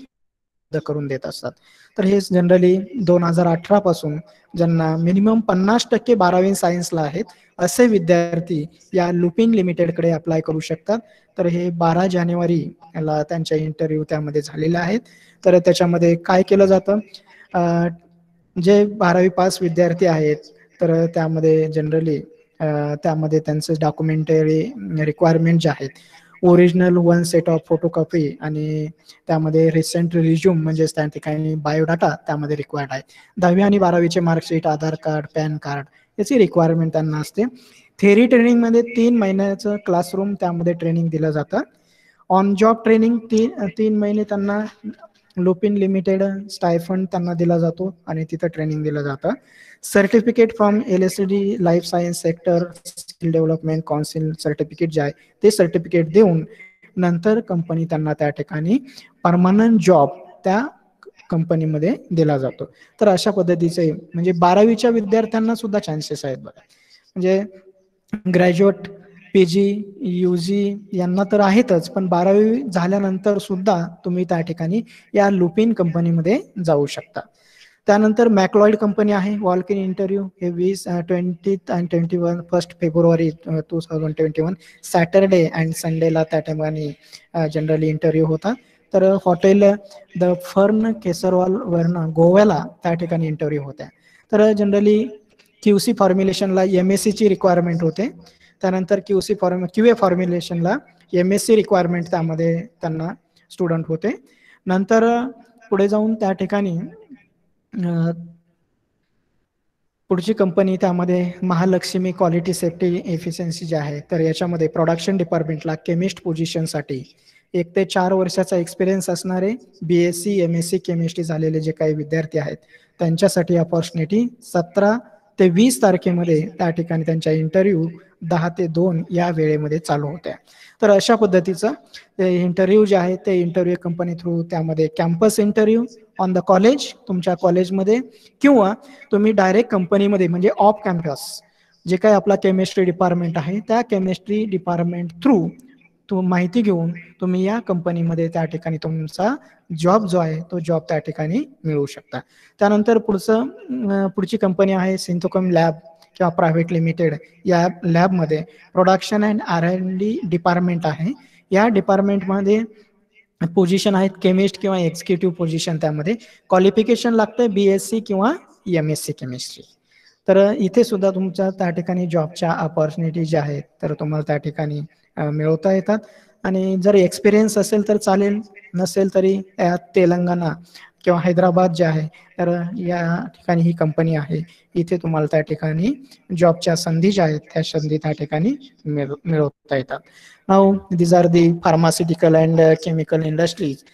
करून देत असतात. तर हे जनरली 2018 पासून ज्यांना मिनिमम 50% 12वी सायन्सला आहेत असे विद्यार्थी या लुपिन लिमिटेडकडे अप्लाय करू शकतात. तर हे 12 जानेवारीला त्यांच्या इंटरव्ह्यू त्यामध्ये झालेले आहेत. तर त्याच्यामध्ये काय केलं जातं जे 12वी पास विद्यार्थी आहेत तर त्यामध्ये जनरली त्यामध्ये त्यांचं डॉक्युमेंटरी रिक्वायरमेंट जे आहेत ओरिजिनल 1 सेट ऑफ फोटोकॉपी आणि त्यामध्ये रिसेंट रिझ्यूम म्हणजे त्या ठिकाणी बायोडाटा त्यामध्ये रिक्वायर्ड आहे. 10वी आणि 12वीचे मार्कशीट, आधार कार्ड, पॅन कार्ड याची रिक्वायरमेंट त्यांना असते. थेअरी ट्रेनिंगमध्ये 3 महिन्याचं क्लासरूम त्यामध्ये ट्रेनिंग दिलं जातं. ऑन जॉब ट्रेनिंग 3 महिने त्यांना लुपिन लिमिटेड स्टायफंड त्यांना दिला जातो आणि तिथं ट्रेनिंग दिलं जातं. Certificate from LSD life science sector skill development council certificate जे आहे ते सर्टिफिकेट देऊन नंतर कंपनी त्यांना त्या ठिकाणी परमनंट जॉब त्या कंपनीमध्ये दिला जातो. तर अशा पद्धतीचे म्हणजे 12वीच्या विद्यार्थ्यांना सुद्धा चान्सेस आहेत बघा. म्हणजे ग्रॅज्युएट PG UG यांना तर आहेतच पण 12वी झाल्यानंतर सुद्धा तुम्ही त्या ठिकाणी या लुपिन कंपनीमध्ये जाऊ शकता. त्यानंतर मॅक्लॉइड कंपनी आहे. वॉक इन इंटरव्ह्यू हे 20 आणि 21 फेब्रुवारी 2021 सॅटरडे अँड संडेला त्या ठिकाणी जनरली इंटरव्ह्यू होता. तर हॉटेल द फर्न केसरवाल वरनं गोव्याला त्या ठिकाणी इंटरव्ह्यू होत्या. तर जनरली QC फॉर्म्युलेशनला MSc ची रिक्वायरमेंट होते. त्यानंतर QA फॉर्म्युलेशनला MSc रिक्वायरमेंट त्यामध्ये त्यांना स्टुडंट होते. नंतर पुढे जाऊन त्या ठिकाणी पुढची कंपनी त्यामध्ये महालक्ष्मी क्वालिटी सेफ्टी एफिशियन्सी जे आहे तर याच्यामध्ये प्रोडक्शन डिपार्टमेंटला केमिस्ट पोझिशनसाठी 1 ते 4 वर्षाचा एक्सपिरियन्स असणारे BSc MSc केमिस्ट्री झालेले जे काही विद्यार्थी आहेत त्यांच्यासाठी अपॉर्च्युनिटी 17 ते 20 तारखेमध्ये त्या ठिकाणी त्यांच्या इंटरव्ह्यू 10 ते 2 या वेळेमध्ये चालू होत्या. तर अशा पद्धतीचं इंटरव्ह्यू जे आहे ते इंटरव्ह्यू कंपनी थ्रू त्यामध्ये campus interview on the college तुमच्या कॉलेजमध्ये किंवा तुम्ही डायरेक्ट कंपनीमध्ये म्हणजे ऑफ कॅम्पस जे काही आपला केमिस्ट्री डिपार्टमेंट आहे त्या केमिस्ट्री डिपार्टमेंट थ्रू माहिती घेऊन तुम्ही या कंपनीमध्ये त्या ठिकाणी तुमचा जॉब जो आहे तो जॉब त्या ठिकाणी मिळवू शकता. त्यानंतर पुढची कंपनी आहे सिंथोकम लॅब किंवा प्रायव्हेट लिमिटेड. या लॅबमध्ये प्रोडक्शन अँड R&D डिपार्टमेंट आहे. या डिपार्टमेंटमध्ये पोझिशन आहेत केमिस्ट किंवा एक्झिक्युटिव्ह पोझिशन. त्यामध्ये क्वालिफिकेशन लागतं BSc किंवा MSc केमिस्ट्री. तर इथे सुद्धा तुमच्या त्या ठिकाणी जॉबच्या अपॉर्च्युनिटी ज्या आहेत तर तुम्हाला त्या ठिकाणी मिळवता येतात. आणि जर एक्सपिरियन्स असेल तर चालेल, नसेल तरी तेलंगणा किंवा हैदराबाद जे आहे तर या ठिकाणी ही कंपनी आहे. इथे तुम्हाला त्या ठिकाणी जॉबच्या संधी ज्या आहेत त्या संधी त्या ठिकाणी मिळवता येतात. Now these are the pharmaceutical and chemical industries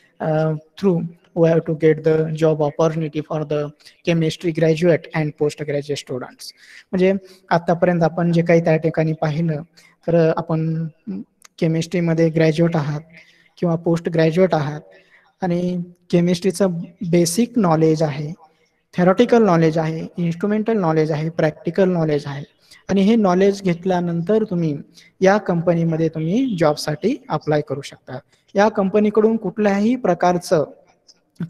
through we have to get the job opportunity for the chemistry graduate and post graduate students. म्हणजे आतापर्यंत आपण जे काही त्या ठिकाणी पाहिलं तर आपण केमिस्ट्रीमध्ये ग्रॅज्युएट आहात किंवा पोस्ट ग्रॅज्युएट आहात आणि केमिस्ट्रीचं बेसिक नॉलेज आहे, थेरॉटिकल नॉलेज आहे, इन्स्ट्रुमेंटल नॉलेज आहे, प्रॅक्टिकल नॉलेज आहे. आणि हे नॉलेज घेतल्यानंतर तुम्ही या कंपनीमध्ये तुम्ही जॉबसाठी अप्लाय करू शकता. या कंपनीकडून कुठल्याही प्रकारचं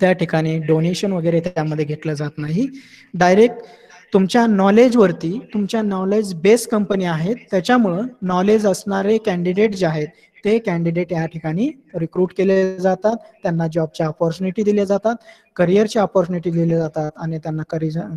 त्या ठिकाणी डोनेशन वगैरे त्यामध्ये घेतलं जात नाही. डायरेक्ट तुमच्या नॉलेजवरती, तुमच्या नॉलेज बेस कंपनी आहेत, त्याच्यामुळं नॉलेज असणारे कॅन्डिडेट जे आहेत ते कॅन्डिडेट या ठिकाणी रिक्रूट केले जातात, त्यांना जॉबच्या अपॉर्च्युनिटी दिल्या जातात, करिअरच्या अपॉर्च्युनिटी दिल्या जातात आणि त्यांना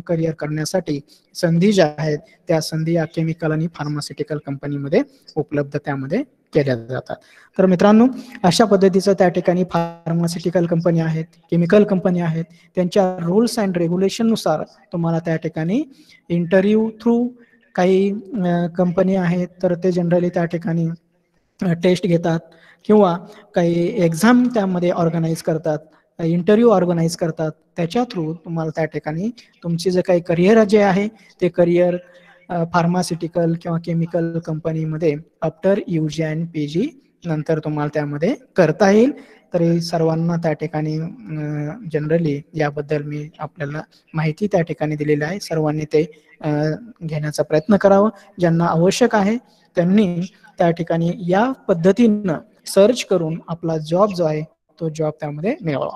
करिअर करण्यासाठी संधी ज्या आहेत त्या संधी या केमिकल आणि फार्मास्युटिकल कंपनीमध्ये उपलब्ध त्यामध्ये केल्या जातात. तर मित्रांनो, अशा पद्धतीचं त्या ठिकाणी फार्मास्युटिकल कंपनी आहेत, केमिकल कंपनी आहेत, त्यांच्या रूल्स अँड रेग्युलेशननुसार तुम्हाला त्या ठिकाणी इंटरव्ह्यू थ्रू काही कंपनी आहेत तर ते जनरली त्या ठिकाणी टेस्ट घेतात किंवा काही एक्झाम त्यामध्ये ऑर्गनाईज करतात, इंटरव्ह्यू ऑर्गनाईज करतात. त्याच्या थ्रू तुम्हाला त्या ठिकाणी तुमचे जे काही करिअर जे आहे ते करिअर फार्मास्युटिकल किंवा केमिकल कंपनीमध्ये आफ्टर UG अँड PG नंतर तुम्हाला त्यामध्ये करता येईल. तरी सर्वांना त्या ठिकाणी जनरली याबद्दल मी आपल्याला माहिती त्या ठिकाणी दिलेली आहे. सर्वांनी ते घेण्याचा प्रयत्न करावा. ज्यांना आवश्यक आहे त्यांनी त्या ठिकाणी या पद्धतीनं सर्च करून आपला जॉब जो आहे तो जॉब त्यामध्ये मिळवा.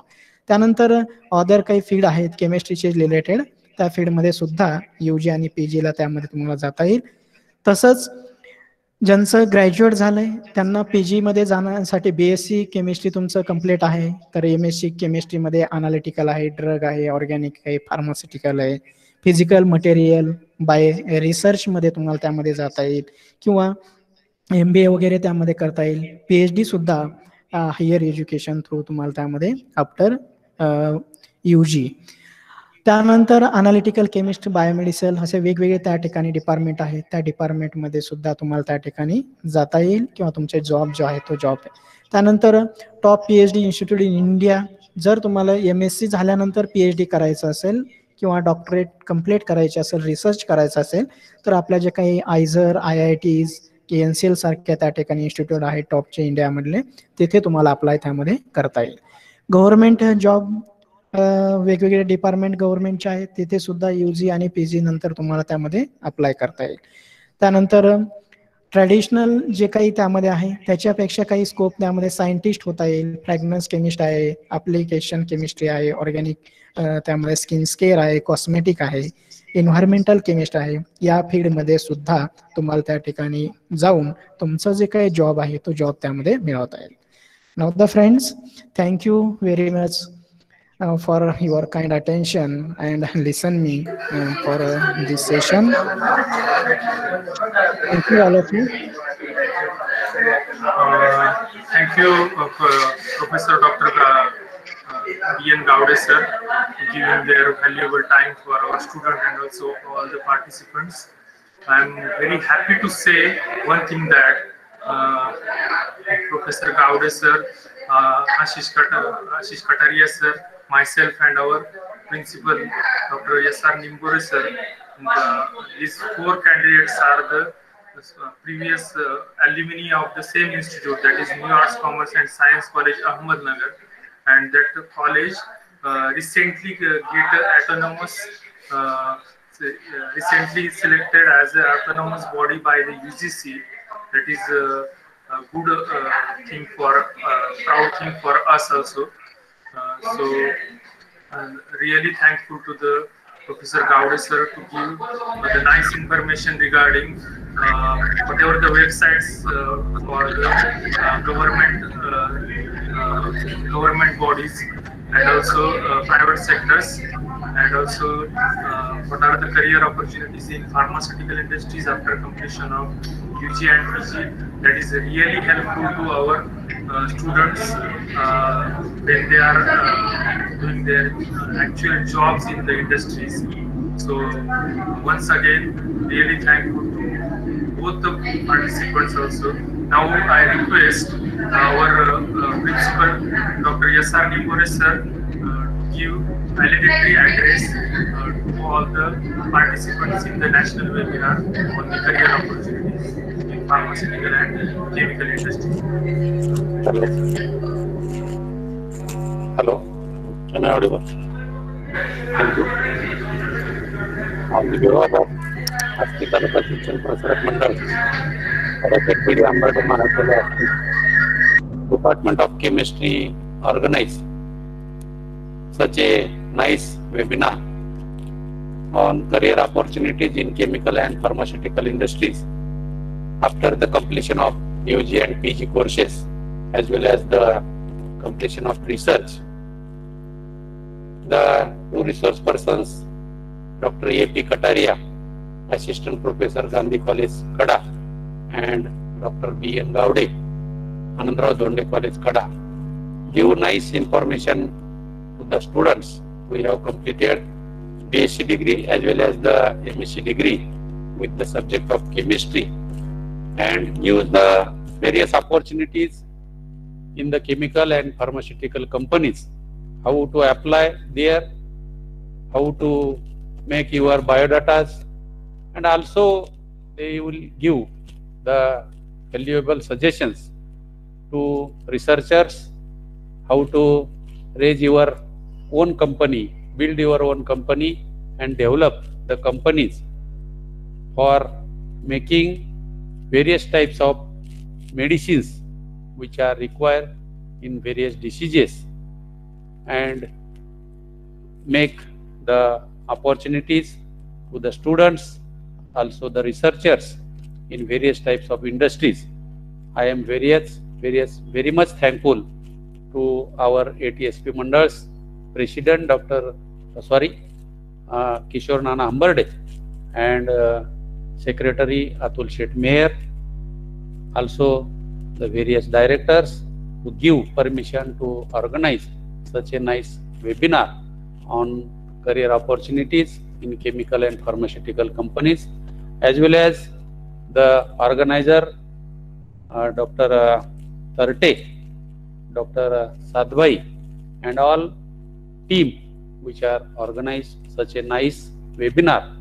त्यानंतर अदर काही फील्ड आहेत केमिस्ट्रीचे रिलेटेड, त्या फील्डमध्ये सुद्धा UG आणि PG ला त्यामध्ये तुम्हाला जाता येईल. तसंच ज्यांचं ग्रॅज्युएट झालंय त्यांना PG मध्ये जाण्यासाठी BSc केमिस्ट्री तुमचं कम्प्लीट आहे तर MSc केमिस्ट्रीमध्ये अनालिटिकल आहे, ड्रग आहे, ऑर्गॅनिक आहे, फार्मास्युटिकल आहे, फिजिकल मटेरियल बाय रिसर्चमध्ये तुम्हाला त्यामध्ये जाता येईल किंवा MBA वगैरे त्यामध्ये करता येईल. PhD सुद्धा हायर एज्युकेशन थ्रू तुम्हाला त्यामध्ये आफ्टर UG. त्यानंतर अनालिटिकल केमिस्ट्री, बायोमेडिसिन असे वेगवेगळे त्या ठिकाणी डिपार्टमेंट आहेत. त्या डिपार्टमेंटमध्ये सुद्धा तुम्हाला त्या ठिकाणी जाता येईल किंवा तुमचे जॉब जो आहे तो जॉब आहे. त्यानंतर top PhD institute in India, जर तुम्हाला MSc झाल्यानंतर PhD करायचं असेल किंवा डॉक्टरेट कम्प्लीट करायचे असेल, रिसर्च करायचं असेल तर आपल्या जे काही आयझर, IITs, KNCL सारख्या त्या ठिकाणी इन्स्टिट्यूट आहेत टॉपचे इंडियामधले, तिथे तुम्हाला अप्लाय त्यामध्ये करता येईल. गव्हर्नमेंट जॉब वेगवेगळे डिपार्टमेंट गव्हर्नमेंटचे आहेत, तिथे सुद्धा UG आणि PG नंतर तुम्हाला त्यामध्ये अप्लाय करता येईल. त्यानंतर ट्रॅडिशनल जे काही त्यामध्ये आहे त्याच्यापेक्षा काही स्कोप त्यामध्ये सायंटिस्ट होता येईल, फ्रॅग्रन्स केमिस्ट आहे, ॲप्लिकेशन केमिस्ट्री आहे, ऑर्गॅनिक त्यामध्ये स्किन केअर आहे, कॉस्मेटिक आहे, एन्व्हायरमेंटल केमिस्ट आहे. या फील्डमध्ये सुद्धा तुम्हाला त्या ठिकाणी जाऊन तुमचं जे काही जॉब आहे तो जॉब त्यामध्ये मिळवता येईल. Now the friends, thank you very much for your kind attention and listen me for this session. Thank you all of you. Thank you, Professor Dr. B.N. Gowde sir, giving their valuable time for our students and also all the participants. I'm very happy to say one thing that Professor Gowde sir, Ashish Kataria sir, myself and our principal Dr. S.R. Nimbore sir, these 4 candidates are the previous alumni of the same institute, that is New Arts, Commerce and Science College, Ahmednagar, and that college recently get autonomous recently selected as an autonomous body by the UGC. That is a good thing for proud thing for us also. So really thankful to the Professor Gowde sir to give the nice information regarding whatever the websites for the government bodies and also private sectors, and also what are the career opportunities in pharmaceutical industries after completion of UG and PG. That is really helpful to our students when they are doing their actual jobs in the industries. So once again, really thankful to both the participants also. Now I request our principal Dr. S.R. Nimbore sir to give valedictory address to all the participants in the national webinar on the career opportunities in pharmaceutical and chemical industry. Hello, am I audible? Thank you. On the behalf of Asti Taluka Shikshan Prasarak Mandal, Directed PD Ambedkar Maharashtra Asti, Department of Chemistry organized such a nice webinar on career opportunities in chemical and pharmaceutical industries after the completion of UG and PG courses as well as the completion of research. The two resource persons, Dr. A.P. Kataria, Assistant Professor, Gandhi College, Kada, and Dr. B.N. Gowde, Anandrao Dhonde College, Kada, give nice information to the students who have completed BSc degree as well as the MSc degree with the subject of chemistry, and use the various opportunities in the chemical and pharmaceutical companies, how to apply there, how to make your biodatas, and also they will give the valuable suggestions to researchers how to raise your own company, build your own company and develop the companies for making various types of medicines which are required in various diseases, and make the opportunities to the students, also the researchers in various types of industries. I am very much thankful to our ATSP Mandal's President Kishore Nana Hamberde, and Secretary Atul Shet Mayor, also the various directors who give permission to organize such a nice webinar on career opportunities in chemical and pharmaceutical companies, as well as the organizer Dr. Tarte, Dr. Sadhbhai, and all team which are organized such a nice webinar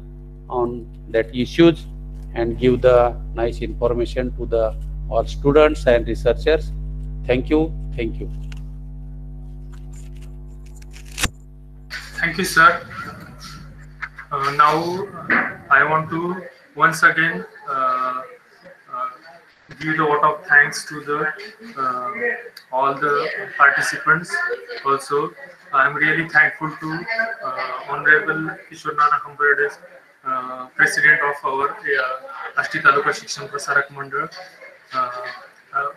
on that issues and give the nice information to the all students and researchers. Thank you. Thank you. Thank you, sir. Now, I want to once again give a lot of thanks to the all the participants. Also, I am really thankful to Honorable Kishore Nana Hamberde, President of our Asti Taluka Shikshan Prasarak Mandal.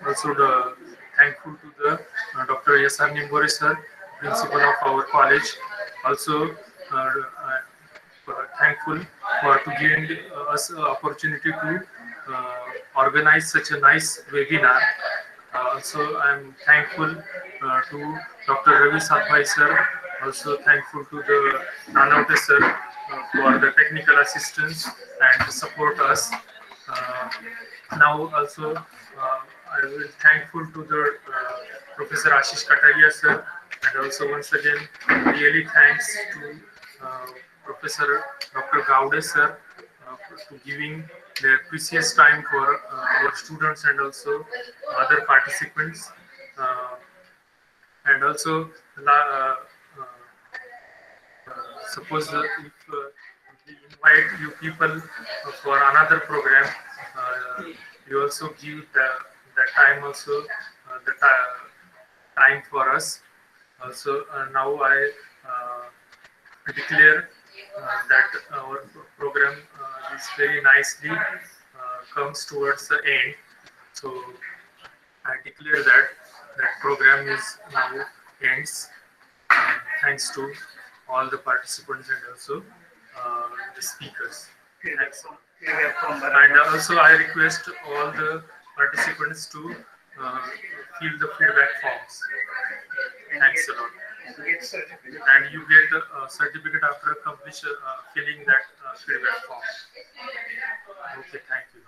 Also, thankful to the Dr. S.R. Nimbore sir, Principal of our college. Also, thankful for giving us opportunity to organize such a nice webinar. Also, I am thankful to Dr. Ravi Sadhbhai sir. Also, thankful to the Nanaute sir for the technical assistance and to support us. Now, also, I will thankful to the Professor Ashish Kataria sir, and also once again really thanks to Professor Dr. Gowde sir to giving their precious time for our students and also other participants. And also, suppose if we invite you people for another program, you also give the time also the time for us. Also, now I declare that our program is very nicely comes towards the end. So I declare that program is now ends. Thanks to all the participants and also the speakers. Thanks. And also I request all the participants to fill the feedback forms. Thanks a lot. And you get a certificate after filling that feedback form. Okay, thank you.